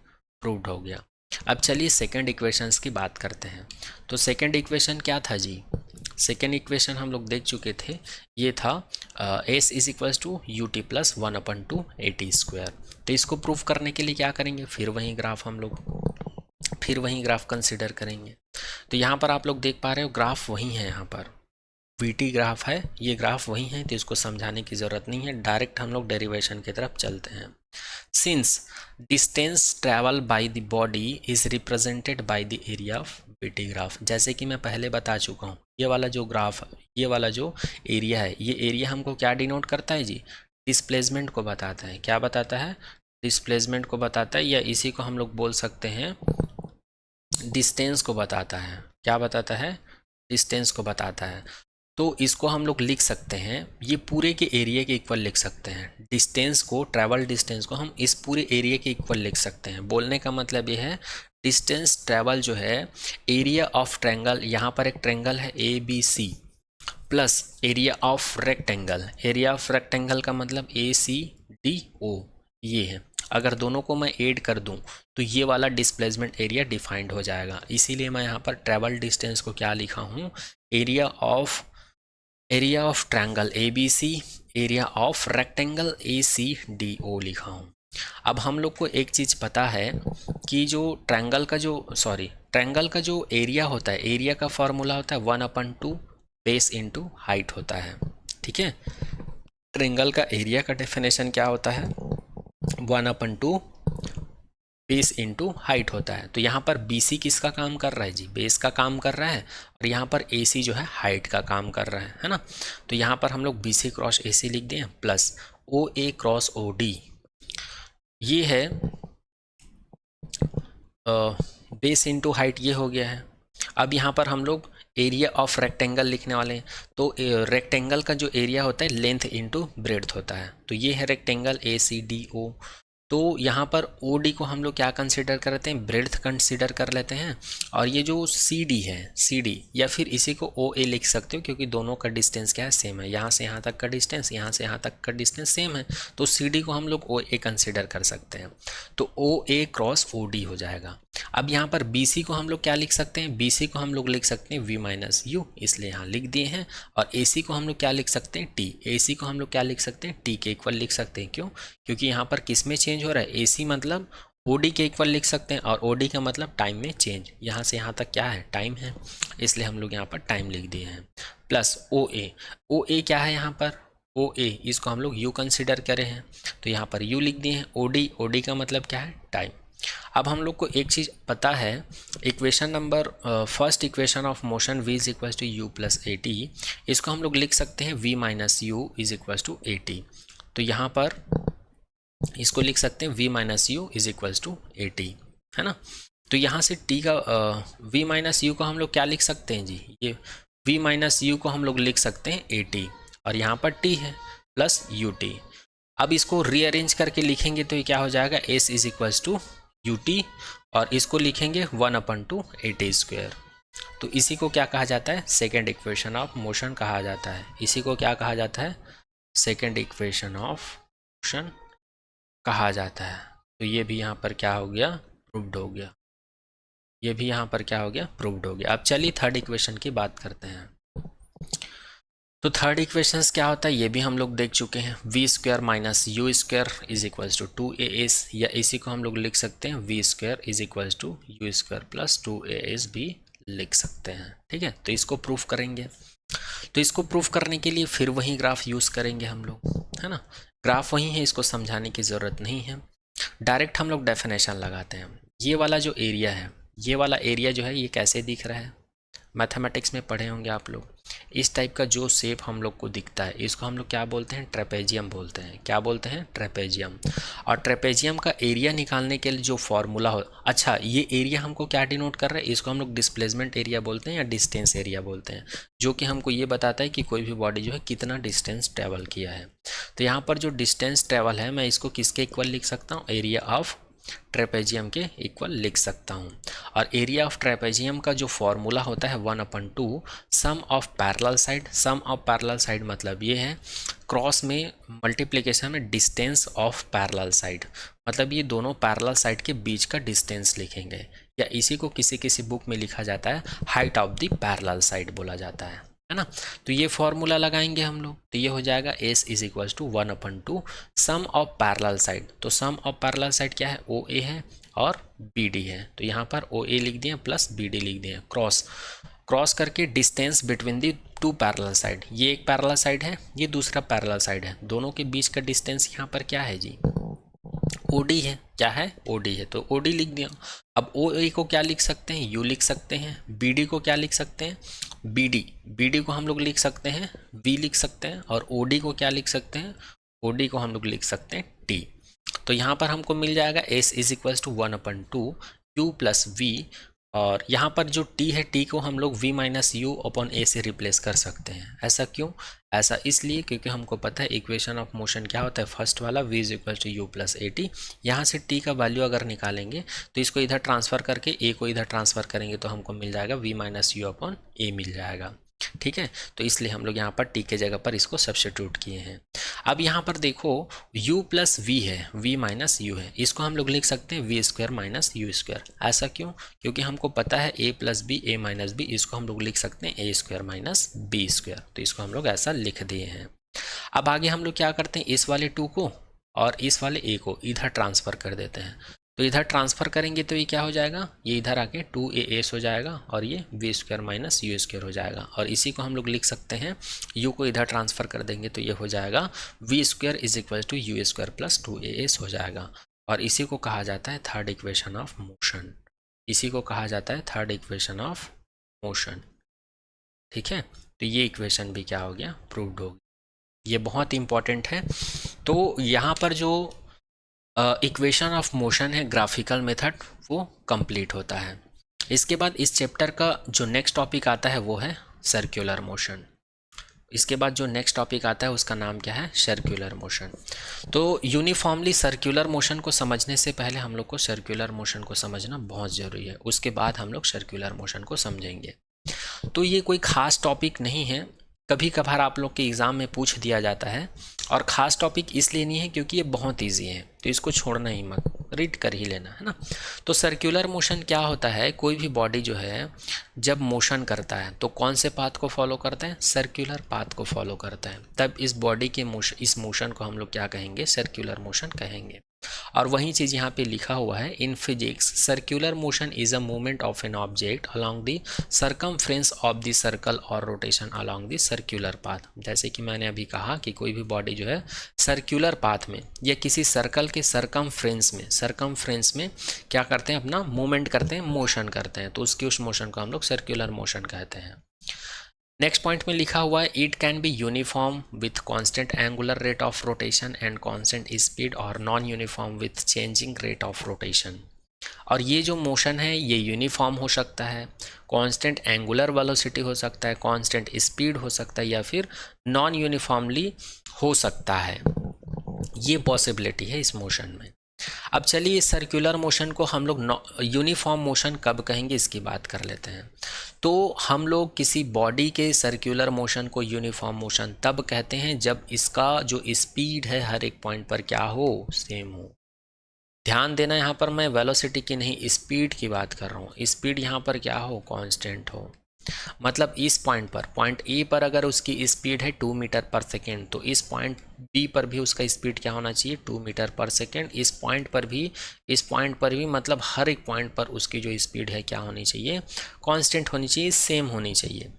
प्रूव्ड हो गया। अब चलिए सेकेंड इक्वेशंस की बात करते हैं। तो सेकेंड इक्वेशन क्या था जी, सेकेंड इक्वेशन हम लोग देख चुके थे, ये था s is equals to u t plus 1/2 a t square. तो इसको प्रूफ करने के लिए क्या करेंगे, फिर वही ग्राफ हम लोग कंसिडर करेंगे। तो यहाँ पर आप लोग देख पा रहे हो ग्राफ वही है, यहाँ पर वीटी ग्राफ है, ये ग्राफ वही है, तो इसको समझाने की ज़रूरत नहीं है, डायरेक्ट हम लोग डेरिवेशन की तरफ चलते हैं। Since distance travel by the body is represented by the area of VT graph, जैसे कि मैं पहले बता चुका हूँ, ये वाला जो ग्राफ, ये वाला जो एरिया है, ये एरिया हमको क्या डिनोट करता है जी, डिस्प्लेसमेंट को बताता है। क्या बताता है, डिस्प्लेसमेंट को बताता है, या इसी को हम लोग बोल सकते हैं डिस्टेंस को बताता है। क्या बताता है, डिस्टेंस को बताता है। तो इसको हम लोग लिख सकते हैं, ये पूरे के एरिया के इक्वल लिख सकते हैं, डिस्टेंस को, ट्रैवल डिस्टेंस को हम इस पूरे एरिया के इक्वल लिख सकते हैं। बोलने का मतलब ये है, डिस्टेंस ट्रैवल जो है एरिया ऑफ ट्रायंगल, यहाँ पर एक ट्रायंगल है A B C, plus area of rectangle, area of rectangle का मतलब ए सी डी ओ, ये है। अगर दोनों को मैं ऐड कर दूं तो ये वाला डिस्प्लेसमेंट एरिया डिफाइंड हो जाएगा, इसीलिए मैं यहाँ पर ट्रैवल डिस्टेंस को क्या लिखा हूँ, area of triangle A B C, area of rectangle A C D O लिखा हूँ। अब हम लोग को एक चीज़ पता है कि जो ट्रायंगल का जो एरिया होता है, एरिया का फॉर्मूला होता है 1/2 बेस इंटू हाइट होता है, ठीक है। ट्रायंगल का एरिया का डेफिनेशन क्या होता है, 1/2 बेस इंटू हाइट होता है। तो यहाँ पर BC किसका काम कर रहा है जी, बेस का काम कर रहा है, और यहाँ पर AC जो है हाइट का काम कर रहा है ना। तो यहाँ पर हम लोग BC क्रॉस AC लिख दें, प्लस OA क्रॉस OD, ये है बेस इंटू हाइट, ये हो गया है। अब यहाँ पर हम लोग एरिया ऑफ रेक्टेंगल लिखने वाले हैं, तो रेक्टेंगल का जो एरिया होता है लेंथ इंटू ब्रेड्थ होता है, तो ये है रेक्टेंगल ACDO। तो यहाँ पर OD को हम लोग क्या कंसिडर करते हैं, ब्रेड्थ कंसिडर कर लेते हैं, और ये जो CD है, CD या फिर इसी को OA लिख सकते हो, क्योंकि दोनों का डिस्टेंस क्या है, सेम है, यहाँ से यहाँ तक का डिस्टेंस, यहाँ से यहाँ तक का डिस्टेंस सेम है, तो CD को हम लोग OA कंसिडर कर सकते हैं, तो OA क्रॉस OD हो जाएगा। अब यहाँ पर BC को हम लोग क्या लिख सकते हैं, BC को हम लोग लिख सकते हैं V माइनस यू, इसलिए यहाँ लिख दिए हैं, और AC को हम लोग क्या लिख सकते हैं, T, AC को हम लोग क्या लिख सकते हैं, T के इक्वल लिख सकते हैं। क्यों, क्योंकि यहाँ पर किस में चेंज हो रहा है, AC मतलब OD के इक्वल लिख सकते हैं, और OD का मतलब टाइम में चेंज, यहाँ से यहाँ तक क्या है, टाइम है, इसलिए हम लोग यहाँ पर टाइम लिख दिए हैं। प्लस OA, OA क्या है यहाँ पर, OA इसको हम लोग U कंसिडर करे हैं, तो यहाँ पर U लिख दिए हैं। OD का मतलब क्या है, टाइम। अब हम लोग को एक चीज़ पता है, equation number first equation of motion v is equals to u plus a t, इसको हम लोग लिख सकते हैं v minus u is equals to a t. तो यहाँ पर इसको लिख सकते हैं v minus u is equals to a t, है ना। तो यहाँ से t का v माइनस यू को हम लोग क्या लिख सकते हैं जी, ये v माइनस यू को हम लोग लिख सकते हैं ए टी, और यहाँ पर t है प्लस यू टी। अब इसको रीअरेंज करके लिखेंगे तो ये क्या हो जाएगा, s is equals to u t, और इसको लिखेंगे 1/2 ए टी स्क्वायर। तो इसी को क्या कहा जाता है, सेकेंड इक्वेशन ऑफ मोशन कहा जाता है। इसी को क्या कहा जाता है, सेकेंड इक्वेशन ऑफ मोशन कहा जाता है। तो ये भी यहाँ पर क्या हो गया, प्रूव्ड हो गया, ये भी यहाँ पर क्या हो गया, प्रूव्ड हो गया। अब चलिए थर्ड इक्वेशन की बात करते हैं। तो थर्ड इक्वेशंस क्या होता है, ये भी हम लोग देख चुके हैं, v square minus u square is equals to 2as, या इसी को हम लोग लिख सकते हैं v square is equals to u square plus 2as भी लिख सकते हैं, ठीक है। तो इसको प्रूफ करेंगे, तो इसको प्रूफ करने के लिए फिर वही ग्राफ यूज़ करेंगे हम लोग, है ना। ग्राफ वही है, इसको समझाने की ज़रूरत नहीं है, डायरेक्ट हम लोग डेफिनेशन लगाते हैं। ये वाला जो एरिया है, ये वाला एरिया जो है ये कैसे दिख रहा है, मैथमेटिक्स में पढ़े होंगे आप लोग। इस टाइप का जो शेप हम लोग को दिखता है इसको हम लोग क्या बोलते हैं, ट्रेपेजियम बोलते हैं। क्या बोलते हैं, ट्रेपेजियम। और ट्रेपेजियम का एरिया निकालने के लिए जो फॉर्मूला हो, अच्छा ये एरिया हमको क्या डिनोट कर रहा है, इसको हम लोग डिस्प्लेसमेंट एरिया बोलते हैं या डिस्टेंस एरिया बोलते हैं, जो कि हमको ये बताता है कि कोई भी बॉडी जो है कितना डिस्टेंस ट्रेवल किया है। तो यहाँ पर जो डिस्टेंस ट्रेवल है मैं इसको किसके इक्वल लिख सकता हूँ, एरिया ऑफ ट्रेपेजियम के इक्वल लिख सकता हूँ। और एरिया ऑफ ट्रेपेजियम का जो फॉर्मूला होता है 1/2 sum of parallel side. Sum of parallel side मतलब ये है क्रॉस में मल्टीप्लिकेशन में डिस्टेंस ऑफ पैरेलल साइड, मतलब ये दोनों पैरेलल साइड के बीच का डिस्टेंस लिखेंगे, या इसी को किसी किसी बुक में लिखा जाता है height of the parallel side बोला जाता है ना। तो ये फॉर्मूला लगाएंगे हम लोग, तो ये हो जाएगा S is equals to 1/2 sum of parallel side. तो सम ऑफ पैरेलल साइड क्या है, OA है और BD है, तो यहाँ पर OA लिख दिया प्लस BD लिख दिया, क्रॉस करके distance between the two parallel side. ये एक पैरेलल साइड है, ये दूसरा पैरेलल साइड है, दोनों के बीच का डिस्टेंस यहाँ पर क्या है जी, OD है। क्या है, OD है, तो OD लिख दिया। अब OA को क्या लिख सकते हैं, U लिख सकते हैं। BD को क्या लिख सकते हैं, BD को हम लोग लिख सकते हैं V लिख सकते हैं। और OD को क्या लिख सकते हैं, OD को हम लोग लिख सकते हैं T। तो यहाँ पर हमको मिल जाएगा S is equals to 1/2 U plus V, और यहाँ पर जो T है T को हम लोग V minus U upon A से रिप्लेस कर सकते हैं। ऐसा क्यों, ऐसा इसलिए क्योंकि हमको पता है इक्वेशन ऑफ मोशन क्या होता है, फर्स्ट वाला V is equal to U plus AT। यहाँ से T का वैल्यू अगर निकालेंगे तो इसको इधर ट्रांसफ़र करके A को इधर ट्रांसफ़र करेंगे तो हमको मिल जाएगा V minus U upon A मिल जाएगा। ठीक है, तो इसलिए हम लोग यहाँ पर T के जगह पर इसको सब्स्टिट्यूट किए हैं। अब यहाँ पर देखो U प्लस V है, V माइनस U है, इसको हम लोग लिख सकते हैं V square minus U square. ऐसा क्यों, क्योंकि हमको पता है A plus B A minus B, इसको हम लोग लिख सकते हैं A square minus B square, तो इसको हम लोग ऐसा लिख दिए हैं। अब आगे हम लोग क्या करते हैं, इस वाले 2 को और इस वाले A को इधर ट्रांसफ़र कर देते हैं। तो इधर ट्रांसफ़र करेंगे तो ये क्या हो जाएगा, ये इधर आके 2AS हो जाएगा और ये V square minus U square हो जाएगा। और इसी को हम लोग लिख सकते हैं, U को इधर ट्रांसफ़र कर देंगे तो ये हो जाएगा V square is equal to U square plus 2AS हो जाएगा। और इसी को कहा जाता है थर्ड इक्वेशन ऑफ मोशन, इसी को कहा जाता है थर्ड इक्वेशन ऑफ मोशन। ठीक है, तो ये इक्वेशन भी क्या हो गया, प्रूव्ड हो गया। ये बहुत इंपॉर्टेंट है। तो यहाँ पर जो इक्वेशन ऑफ मोशन है ग्राफिकल मेथड वो कंप्लीट होता है। इसके बाद इस चैप्टर का जो नेक्स्ट टॉपिक आता है वो है सर्कुलर मोशन। इसके बाद जो नेक्स्ट टॉपिक आता है उसका नाम क्या है, सर्कुलर मोशन। तो यूनिफॉर्मली सर्कुलर मोशन को समझने से पहले हम लोग को सर्कुलर मोशन को समझना बहुत ज़रूरी है, उसके बाद हम लोग सर्कुलर मोशन को समझेंगे। तो ये कोई ख़ास टॉपिक नहीं है, कभी कभार आप लोग के एग्ज़ाम में पूछ दिया जाता है, और ख़ास टॉपिक इसलिए नहीं है क्योंकि ये बहुत इजी है, तो इसको छोड़ना ही मत, रीड कर ही लेना है ना। तो सर्कुलर मोशन क्या होता है, कोई भी बॉडी जो है जब मोशन करता है तो कौन से पाथ को फॉलो करता है, सर्कुलर पाथ को फॉलो करता है, तब इस बॉडी के मोशन, इस मोशन को हम लोग क्या कहेंगे, सर्कुलर मोशन कहेंगे। और वही चीज़ यहाँ पे लिखा हुआ है, in physics circular motion is a movement of an object along the circumference of the circle और rotation along the circular path. जैसे कि मैंने अभी कहा कि कोई भी बॉडी जो है सर्कुलर पाथ में या किसी सर्कल के सरकमफ्रेंस में क्या करते हैं, अपना मूवमेंट करते हैं, मोशन करते हैं, तो उसकी उस मोशन को हम लोग सर्कुलर मोशन कहते हैं। नेक्स्ट पॉइंट में लिखा हुआ है, it can be uniform with constant angular rate of rotation and constant speed और non uniform with changing rate of rotation. और ये जो मोशन है ये यूनिफॉर्म हो सकता है, कांस्टेंट एंगुलर वेलोसिटी हो सकता है, कांस्टेंट स्पीड हो सकता है, या फिर नॉन यूनिफॉर्मली हो सकता है। ये पॉसिबिलिटी है इस मोशन में। अब चलिए सर्कुलर मोशन को हम लोग यूनिफॉर्म मोशन कब कहेंगे इसकी बात कर लेते हैं। तो हम लोग किसी बॉडी के सर्कुलर मोशन को यूनिफॉर्म मोशन तब कहते हैं जब इसका जो स्पीड है हर एक पॉइंट पर क्या हो, सेम हो। ध्यान देना, यहाँ पर मैं वेलोसिटी की नहीं स्पीड की बात कर रहा हूँ। स्पीड यहाँ पर क्या हो, कांस्टेंट हो। मतलब इस पॉइंट पर, पॉइंट ए पर अगर उसकी स्पीड है 2 मीटर पर सेकेंड, तो इस पॉइंट बी पर भी उसका स्पीड क्या होना चाहिए, 2 मीटर पर सेकेंड। इस पॉइंट पर भी मतलब हर एक पॉइंट पर उसकी जो स्पीड है क्या होनी चाहिए, कांस्टेंट होनी चाहिए, सेम होनी चाहिए।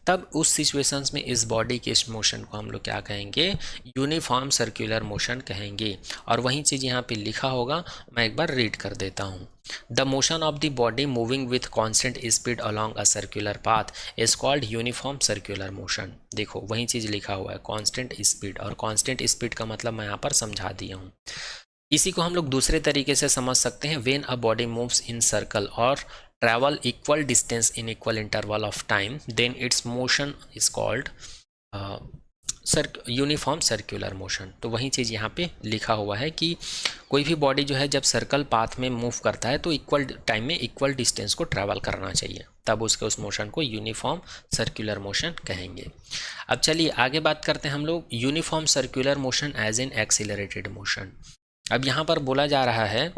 तब उस सिचुएशंस में इस बॉडी के इस मोशन को हम लोग क्या कहेंगे, यूनिफॉर्म सर्कुलर मोशन कहेंगे। और वही चीज़ यहाँ पे लिखा होगा, मैं एक बार रीड कर देता हूँ। The motion of the body moving with constant speed along a circular path is called uniform circular motion. देखो वही चीज़ लिखा हुआ है, कॉन्स्टेंट स्पीड, और कॉन्स्टेंट स्पीड का मतलब मैं यहाँ पर समझा दिया हूँ। इसी को हम लोग दूसरे तरीके से समझ सकते हैं, when a body moves in circle और travel equal distance in equal interval of time, then its motion is called uniform circular motion. तो वही चीज़ यहाँ पे लिखा हुआ है कि कोई भी बॉडी जो है जब सर्कल पाथ में मूव करता है तो इक्वल टाइम में इक्वल डिस्टेंस को ट्रैवल करना चाहिए, तब उसके उस मोशन को यूनिफॉर्म सर्कुलर मोशन कहेंगे। अब चलिए आगे बात करते हैं हम लोग uniform circular motion as in accelerated motion. अब यहाँ पर बोला जा रहा है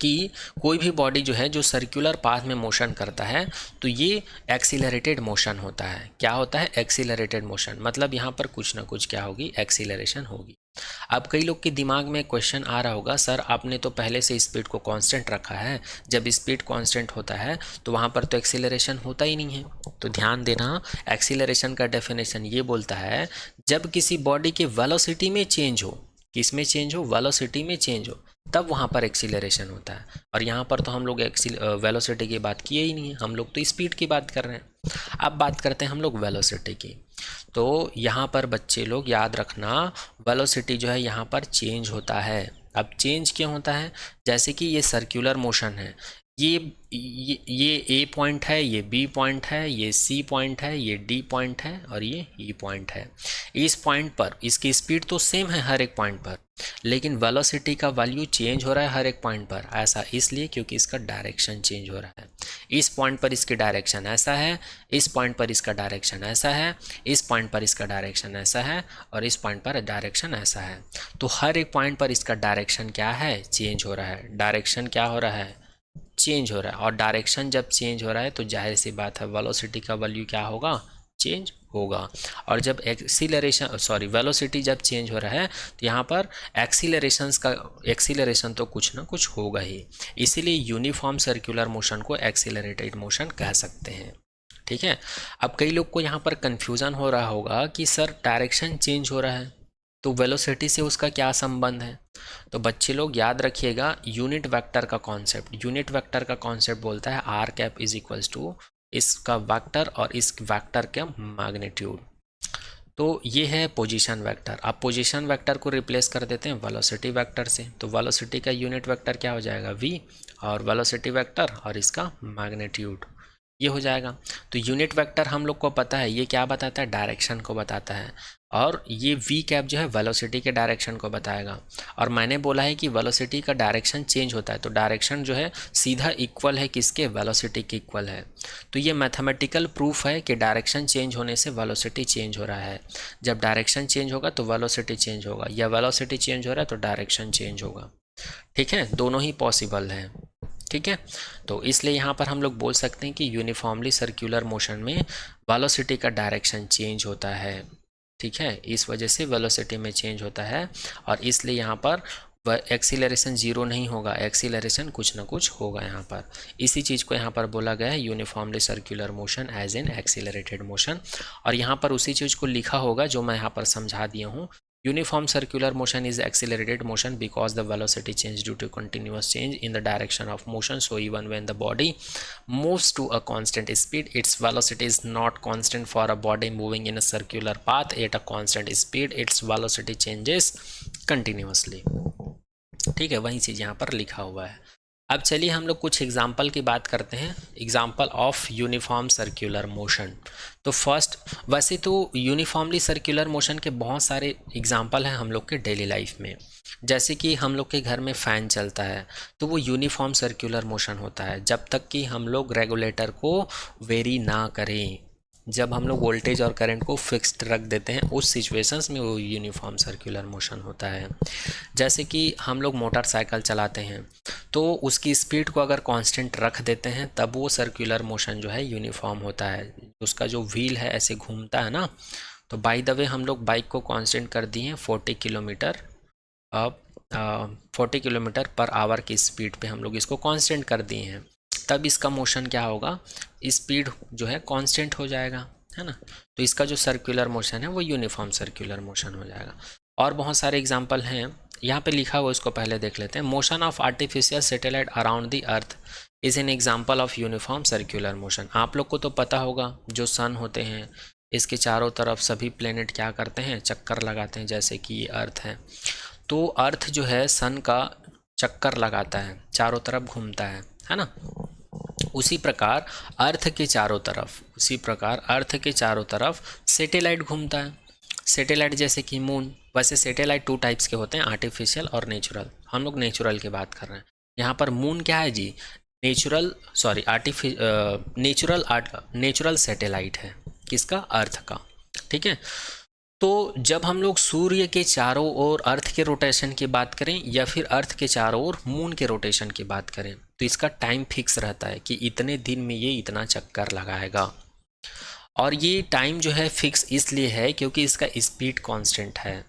कि कोई भी बॉडी जो है जो सर्कुलर पाथ में मोशन करता है तो ये एक्सीलरेटेड मोशन होता है। क्या होता है? एक्सीलरेटेड मोशन, मतलब यहाँ पर कुछ ना कुछ क्या होगी, एक्सीलरेशन होगी। अब कई लोग के दिमाग में क्वेश्चन आ रहा होगा, सर आपने तो पहले से स्पीड को कांस्टेंट रखा है, जब स्पीड कांस्टेंट होता है तो वहाँ पर तो एक्सीलरेशन होता ही नहीं है। तो ध्यान देना, एक्सीलरेशन का डेफिनेशन ये बोलता है जब किसी बॉडी के वेलोसिटी में चेंज हो, किस में चेंज हो, वेलोसिटी में चेंज हो, तब वहाँ पर एक्सीलरेशन होता है। और यहाँ पर तो हम लोग वेलोसिटी की बात किए ही नहीं है, हम लोग तो स्पीड की बात कर रहे हैं। अब बात करते हैं हम लोग वेलोसिटी की। तो यहाँ पर बच्चे लोग याद रखना, वेलोसिटी जो है यहाँ पर चेंज होता है। अब चेंज क्यों होता है? जैसे कि ये सर्कुलर मोशन है, ये ए पॉइंट है, ये बी पॉइंट है, ये सी पॉइंट है, ये डी पॉइंट है और ये ई पॉइंट है। इस पॉइंट पर इसकी स्पीड तो सेम है हर एक पॉइंट पर, लेकिन वेलोसिटी का वैल्यू चेंज हो रहा है हर एक पॉइंट पर। ऐसा इसलिए क्योंकि इसका डायरेक्शन चेंज हो रहा है। इस पॉइंट पर इसकी डायरेक्शन ऐसा है, इस पॉइंट पर इसका डायरेक्शन ऐसा है, इस पॉइंट पर इसका डायरेक्शन ऐसा है और इस पॉइंट पर डायरेक्शन ऐसा है। तो हर एक पॉइंट पर इसका डायरेक्शन क्या है, चेंज हो रहा है। डायरेक्शन क्या हो रहा है, चेंज हो रहा है। और डायरेक्शन जब चेंज हो रहा है तो जाहिर सी बात है वेलोसिटी का वैल्यू क्या होगा, चेंज होगा। और जब वेलोसिटी जब चेंज हो रहा है तो यहाँ पर एक्सीलरेशन तो कुछ ना कुछ होगा ही। इसीलिए यूनिफॉर्म सर्कुलर मोशन को एक्सीलरेटेड मोशन कह सकते हैं। ठीक है। अब कई लोग को यहाँ पर कंफ्यूजन हो रहा होगा कि सर डायरेक्शन चेंज हो रहा है तो वेलोसिटी से उसका क्या संबंध है। तो बच्चे लोग याद रखिएगा, यूनिट वेक्टर का कॉन्सेप्ट, यूनिट वेक्टर का कॉन्सेप्ट बोलता है r cap is equals to इसका वेक्टर और इस वेक्टर का मैग्नीट्यूड। तो ये है पोजीशन वेक्टर। आप पोजीशन वेक्टर को रिप्लेस कर देते हैं वेलोसिटी वेक्टर से, तो वेलोसिटी का यूनिट वेक्टर क्या हो जाएगा, v, और वेलोसिटी वेक्टर और इसका मैग्नीट्यूड, ये हो जाएगा। तो यूनिट वेक्टर हम लोग को पता है ये क्या बताता है, डायरेक्शन को बताता है, और ये v कैप जो है वेलोसिटी के डायरेक्शन को बताएगा। और मैंने बोला है कि वेलोसिटी का डायरेक्शन चेंज होता है, तो डायरेक्शन जो है सीधा इक्वल है किसके, वेलोसिटी के इक्वल है। तो ये मैथमेटिकल प्रूफ है कि डायरेक्शन चेंज होने से वेलोसिटी चेंज हो रहा है। जब डायरेक्शन चेंज होगा तो वेलोसिटी चेंज होगा, या वेलोसिटी चेंज हो रहा है तो डायरेक्शन चेंज होगा। ठीक है, दोनों ही पॉसिबल है। ठीक है, तो इसलिए यहाँ पर हम लोग बोल सकते हैं कि यूनिफॉर्मली सर्कुलर मोशन में वेलोसिटी का डायरेक्शन चेंज होता है। ठीक है, इस वजह से वेलोसिटी में चेंज होता है, और इसलिए यहाँ पर एक्सीलरेशन जीरो नहीं होगा, एक्सीलरेशन कुछ ना कुछ होगा यहाँ पर। इसी चीज़ को यहाँ पर बोला गया है uniformly circular motion as an accelerated motion. और यहाँ पर उसी चीज़ को लिखा होगा जो मैं यहाँ पर समझा दिया हूँ। Uniform circular motion is accelerated motion because the velocity change due to continuous change in the direction of motion. So even when the body moves to a constant speed, its velocity is not constant for a body moving in a circular path at a constant speed. Its velocity changes continuously. ठीक है, वही चीज़ यहाँ पर लिखा हुआ है। अब चलिए हम लोग कुछ एग्जाम्पल की बात करते हैं, example of uniform circular motion. तो फर्स्ट, वैसे तो यूनिफॉर्मली सर्कुलर मोशन के बहुत सारे एग्जाम्पल हैं हम लोग के डेली लाइफ में। जैसे कि हम लोग के घर में फ़ैन चलता है तो वो यूनिफॉर्म सर्कुलर मोशन होता है जब तक कि हम लोग रेगुलेटर को वेरी ना करें। जब हम लोग वोल्टेज और करंट को फिक्स्ड रख देते हैं उस सिचुएशंस में वो यूनिफॉर्म सर्कुलर मोशन होता है। जैसे कि हम लोग मोटरसाइकिल चलाते हैं तो उसकी स्पीड को अगर कांस्टेंट रख देते हैं तब वो सर्कुलर मोशन जो है यूनिफॉर्म होता है। उसका जो व्हील है ऐसे घूमता है ना। तो बाय द वे हम लोग बाइक को कांस्टेंट कर दिए हैं 40 किलोमीटर, अब 40 किलोमीटर पर आवर की स्पीड पे हम लोग इसको कांस्टेंट कर दिए हैं, तब इसका मोशन क्या होगा, स्पीड जो है कांस्टेंट हो जाएगा, है ना। तो इसका जो सर्कुलर मोशन है वो यूनिफॉर्म सर्कुलर मोशन हो जाएगा। और बहुत सारे एग्जांपल हैं, यहाँ पे लिखा हुआ इसको पहले देख लेते हैं। Motion of artificial satellite around the earth is an example of uniform circular motion. आप लोग को तो पता होगा जो सन होते हैं इसके चारों तरफ सभी प्लेनेट क्या करते हैं, चक्कर लगाते हैं, जैसे कि ये अर्थ है। तो अर्थ जो है सन का चक्कर लगाता है, चारों तरफ घूमता है ना। उसी प्रकार अर्थ के चारों तरफ सैटेलाइट घूमता है। सैटेलाइट जैसे कि मून, वैसे सैटेलाइट 2 टाइप्स के होते हैं, आर्टिफिशियल और नेचुरल। हम लोग नेचुरल की बात कर रहे हैं। यहाँ पर मून क्या है जी, नेचुरल सैटेलाइट है, किसका, अर्थ का। ठीक है। तो जब हम लोग सूर्य के चारों ओर अर्थ के रोटेशन की बात करें या फिर अर्थ के चारों ओर मून के रोटेशन की बात करें तो इसका टाइम फिक्स रहता है कि इतने दिन में ये इतना चक्कर लगाएगा। और ये टाइम जो है फिक्स इसलिए है क्योंकि इसका स्पीड कांस्टेंट है।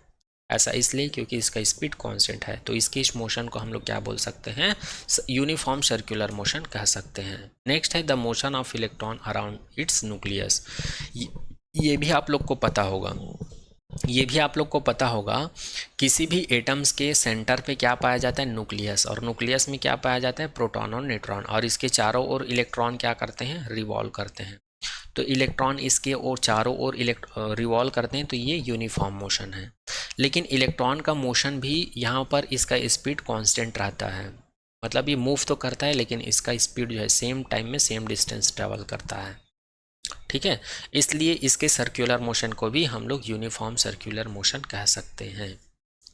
ऐसा इसलिए क्योंकि इसका स्पीड कांस्टेंट है। तो इसके इस मोशन को हम लोग क्या बोल सकते हैं, यूनिफॉर्म सर्कुलर मोशन कह सकते हैं। नेक्स्ट है the motion of electron around its nucleus. ये भी आप लोग को पता होगा, किसी भी एटम्स के सेंटर पे क्या पाया जाता है, न्यूक्लियस। और न्यूक्लियस में क्या पाया जाता है, प्रोटॉन और न्यूट्रॉन। और इसके चारों ओर इलेक्ट्रॉन क्या करते हैं, रिवॉल्व करते हैं। तो इलेक्ट्रॉन इसके और चारों ओर रिवॉल्व करते हैं, तो ये यूनिफॉर्म मोशन है। लेकिन इलेक्ट्रॉन का मोशन भी यहाँ पर इसका स्पीड कांस्टेंट रहता है। मतलब ये मूव तो करता है लेकिन इसका स्पीड जो है सेम टाइम में सेम डिस्टेंस ट्रेवल करता है। ठीक है। इसलिए इसके सर्कुलर मोशन को भी हम लोग यूनिफॉर्म सर्कुलर मोशन कह सकते हैं।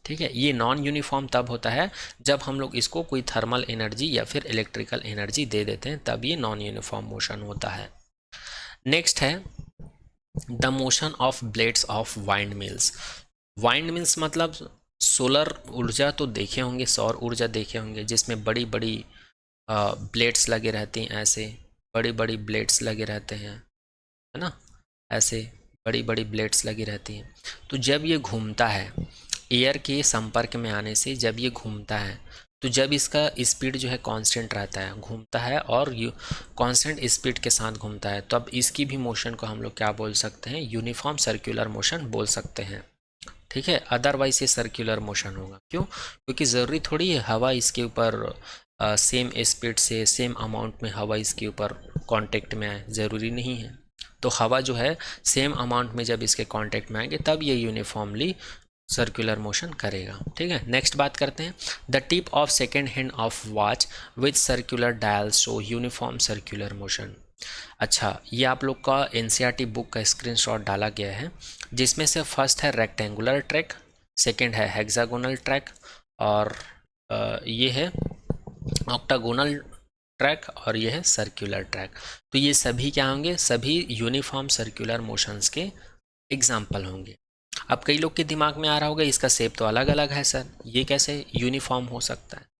ठीक है। ये नॉन यूनिफॉर्म तब होता है जब हम लोग इसको कोई थर्मल एनर्जी या फिर इलेक्ट्रिकल एनर्जी दे देते हैं, तब ये नॉन यूनिफॉर्म मोशन होता है। नेक्स्ट है the motion of blades of wind mills. Wind mills मतलब सोलर ऊर्जा तो देखे होंगे, सौर ऊर्जा देखे होंगे, जिसमें बड़ी बड़ी ब्लेड्स लगे रहती हैं, ऐसे बड़ी बड़ी ब्लेड्स लगे रहते हैं, है ना, ऐसे बड़ी बड़ी ब्लेड्स लगी रहती हैं। तो जब ये घूमता है, एयर के संपर्क में आने से जब ये घूमता है, तो जब इसका स्पीड जो है कांस्टेंट रहता है, घूमता है और कांस्टेंट स्पीड के साथ घूमता है, तब इसकी भी मोशन को हम लोग क्या बोल सकते हैं, यूनिफॉर्म सर्कुलर मोशन बोल सकते हैं। ठीक है। अदरवाइज ये सर्कुलर मोशन होगा। क्यों? क्योंकि ज़रूरी थोड़ी है हवा इसके ऊपर सेम स्पीड से सेम अमाउंट में हवा इसके ऊपर कांटेक्ट में आए, ज़रूरी नहीं है। तो हवा जो है सेम अमाउंट में जब इसके कांटेक्ट में आएंगे तब ये यूनिफॉर्मली सर्कुलर मोशन करेगा। ठीक है। नेक्स्ट बात करते हैं the tip of second hand of watch with circular dial show uniform circular motion. अच्छा, ये आप लोग का एनसीईआरटी बुक का स्क्रीनशॉट डाला गया है, जिसमें से फर्स्ट है रेक्टेंगुलर ट्रैक, सेकंड है हेक्सागोनल ट्रैक, और ये है ऑक्टागोनल ट्रैक, और ये है सर्कुलर ट्रैक। तो ये सभी क्या होंगे, सभी यूनिफॉर्म सर्कुलर मोशंस के एग्जाम्पल होंगे। अब कई लोग के दिमाग में आ रहा होगा इसका शेप तो अलग अलग है सर, ये कैसे यूनिफॉर्म हो सकता है।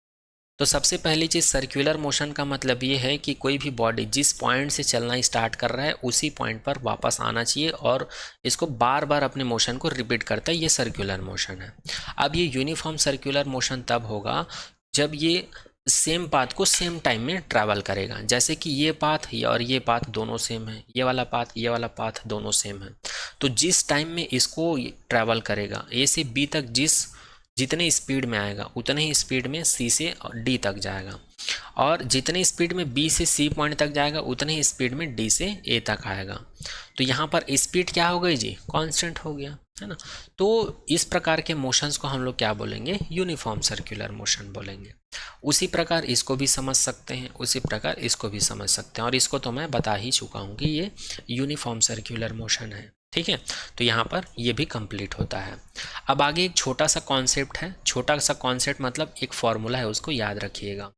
तो सबसे पहली चीज़, सर्कुलर मोशन का मतलब ये है कि कोई भी बॉडी जिस पॉइंट से चलना स्टार्ट कर रहा है उसी पॉइंट पर वापस आना चाहिए और इसको बार बार अपने मोशन को रिपीट करता है, ये सर्कुलर मोशन है। अब ये यूनिफॉर्म सर्कुलर मोशन तब होगा जब ये सेम पाथ को सेम टाइम में ट्रैवल करेगा। जैसे कि ये पाथ और ये पाथ दोनों सेम है, ये वाला पाथ दोनों सेम है। तो जिस टाइम में इसको ट्रैवल करेगा, ए से बी तक जितने स्पीड में आएगा उतने ही स्पीड में सी से डी तक जाएगा, और जितने स्पीड में बी से सी पॉइंट तक जाएगा उतने ही स्पीड में डी से ए तक आएगा। तो यहाँ पर स्पीड क्या हो गई जी, कांस्टेंट हो गया, है ना। तो इस प्रकार के मोशंस को हम लोग क्या बोलेंगे, यूनिफॉर्म सर्कुलर मोशन बोलेंगे। उसी प्रकार इसको भी समझ सकते हैं, उसी प्रकार इसको भी समझ सकते हैं, और इसको तो मैं बता ही चुका हूँ कि ये यूनिफॉर्म सर्कुलर मोशन है। ठीक है। तो यहाँ पर ये भी कंप्लीट होता है। अब आगे एक छोटा सा कॉन्सेप्ट है, छोटा सा कॉन्सेप्ट मतलब एक फॉर्मूला है, उसको याद रखिएगा।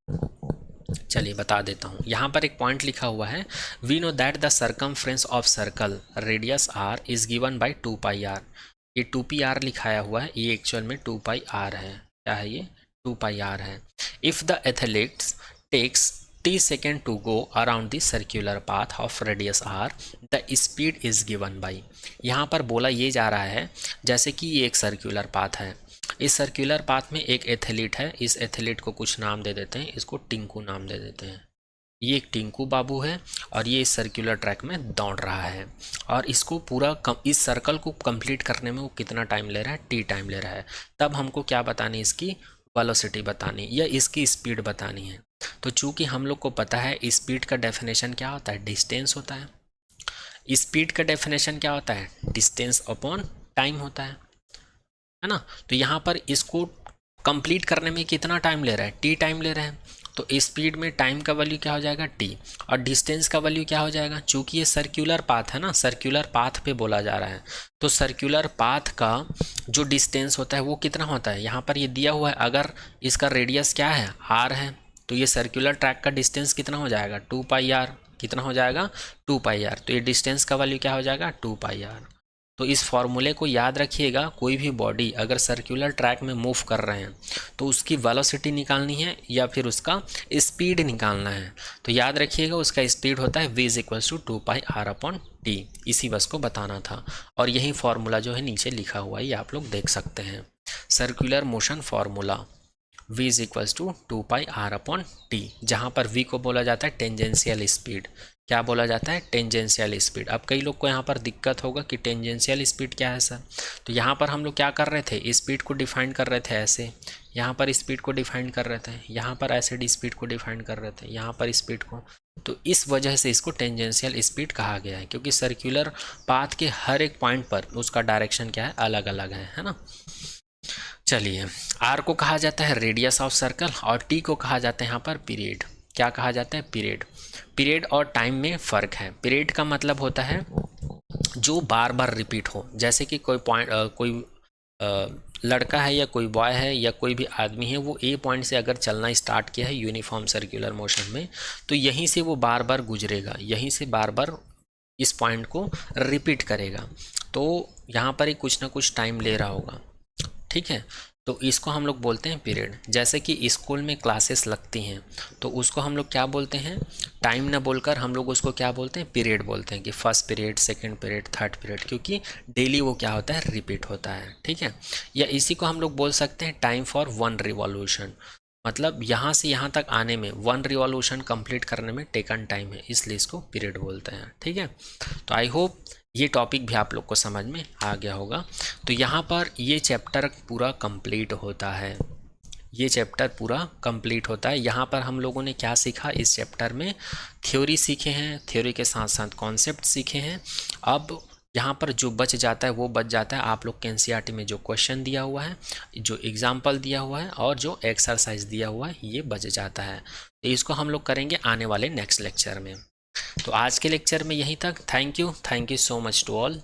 चलिए बता देता हूँ। यहाँ पर एक पॉइंट लिखा हुआ है, we know that the circumference of circle radius r is given by 2πr। ये 2πr लिखाया हुआ है, ये एक्चुअल में 2πr है। क्या है ये, 2πr है। If the athletes takes t second to go around the circular path of radius r, the speed is given by। यहाँ पर बोला ये जा रहा है जैसे कि ये एक सर्कुलर पाथ है, इस सर्कुलर पाथ में एक एथलीट है, इस एथलीट को कुछ नाम दे देते हैं, इसको टिंकू नाम दे देते हैं। ये एक टिंकू बाबू है और ये इस सर्कुलर ट्रैक में दौड़ रहा है और इसको पूरा इस सर्कल को कंप्लीट करने में वो कितना टाइम ले रहा है, टी टाइम ले रहा है। तब हमको क्या बतानी, इसकी वेलोसिटी बतानी या इसकी स्पीड बतानी है। तो चूंकि हम लोग को पता है स्पीड का डेफिनेशन क्या होता है, डिस्टेंस होता है। स्पीड का डेफिनेशन क्या होता है, डिस्टेंस अपॉन टाइम होता है ना। तो यहाँ पर इसको कंप्लीट करने में कितना टाइम ले रहा है, टी टाइम ले रहा है। तो स्पीड में टाइम का वैल्यू क्या हो जाएगा, टी, और डिस्टेंस का वैल्यू क्या हो जाएगा, चूंकि ये सर्कुलर पाथ है ना, सर्कुलर पाथ पे बोला जा रहा है, तो सर्कुलर पाथ का जो डिस्टेंस होता है वो कितना होता है, यहाँ पर ये दिया हुआ है। अगर इसका रेडियस क्या है, आर है, तो ये सर्कुलर ट्रैक का डिस्टेंस कितना हो जाएगा, 2πr। कितना हो जाएगा, 2πr। तो ये डिस्टेंस का वैल्यू क्या हो जाएगा, 2πr। तो इस फॉर्मूले को याद रखिएगा, कोई भी बॉडी अगर सर्कुलर ट्रैक में मूव कर रहे हैं तो उसकी वेलोसिटी निकालनी है या फिर उसका स्पीड निकालना है। तो याद रखिएगा उसका स्पीड होता है v is equals to 2πr/t। इसी बस को बताना था और यही फार्मूला जो है नीचे लिखा हुआ है, ये आप लोग देख सकते हैं। Circular motion formula v is equals to 2πr/t, जहाँ पर v को बोला जाता है टेंजेंशियल स्पीड। क्या बोला जाता है, टेंजेंशियल स्पीड। अब कई लोग को यहाँ पर दिक्कत होगा कि टेंजेंशियल स्पीड क्या है सर। तो यहाँ पर हम लोग क्या कर रहे थे, स्पीड को डिफाइन कर रहे थे ऐसे, यहाँ पर स्पीड को डिफाइन कर रहे थे, यहाँ पर ऐसे स्पीड को डिफाइन कर रहे थे, यहाँ पर स्पीड को। तो इस वजह से इसको टेंजेंशियल स्पीड कहा गया है, क्योंकि सर्कुलर पाथ के हर एक पॉइंट पर उसका डायरेक्शन क्या है, अलग अलग है ना। चलिए, आर को कहा जाता है रेडियस ऑफ सर्कल और टी को कहा जाता है यहाँ पर पीरियड। क्या कहा जाता है, पीरियड। पीरियड और टाइम में फ़र्क है। पीरियड का मतलब होता है जो बार बार रिपीट हो, जैसे कि कोई पॉइंट कोई लड़का है या कोई बॉय है या कोई भी आदमी है, वो ए पॉइंट से अगर चलना स्टार्ट किया है यूनिफॉर्म सर्कुलर मोशन में, तो यहीं से वो बार बार गुजरेगा, यहीं से बार बार इस पॉइंट को रिपीट करेगा। तो यहाँ पर ही कुछ ना कुछ टाइम ले रहा होगा, ठीक है। तो इसको हम लोग बोलते हैं पीरियड। जैसे कि स्कूल में क्लासेस लगती हैं तो उसको हम लोग क्या बोलते हैं, टाइम ना बोलकर हम लोग उसको क्या बोलते हैं, पीरियड बोलते हैं, कि first period, second period, third period, क्योंकि डेली वो क्या होता है, रिपीट होता है, ठीक है। या इसी को हम लोग बोल सकते हैं टाइम फॉर वन रिवॉल्यूशन, मतलब यहाँ से यहाँ तक आने में, वन रिवॉल्यूशन कंप्लीट करने में टेकन टाइम है, इसलिए इसको पीरियड बोलते हैं, ठीक है। तो आई होप ये टॉपिक भी आप लोग को समझ में आ गया होगा। तो यहाँ पर ये चैप्टर पूरा कंप्लीट होता है, ये चैप्टर पूरा कंप्लीट होता है। यहाँ पर हम लोगों ने क्या सीखा, इस चैप्टर में थ्योरी सीखे हैं, थ्योरी के साथ साथ कॉन्सेप्ट सीखे हैं। अब यहाँ पर जो बच जाता है वो बच जाता है आप लोग के एनसीईआरटी में जो क्वेश्चन दिया हुआ है, जो एग्जाम्पल दिया हुआ है और जो एक्सरसाइज दिया हुआ है, ये बच जाता है। तो इसको हम लोग करेंगे आने वाले नेक्स्ट लेक्चर में। तो आज के लेक्चर में यहीं तक। Thank you so much to all.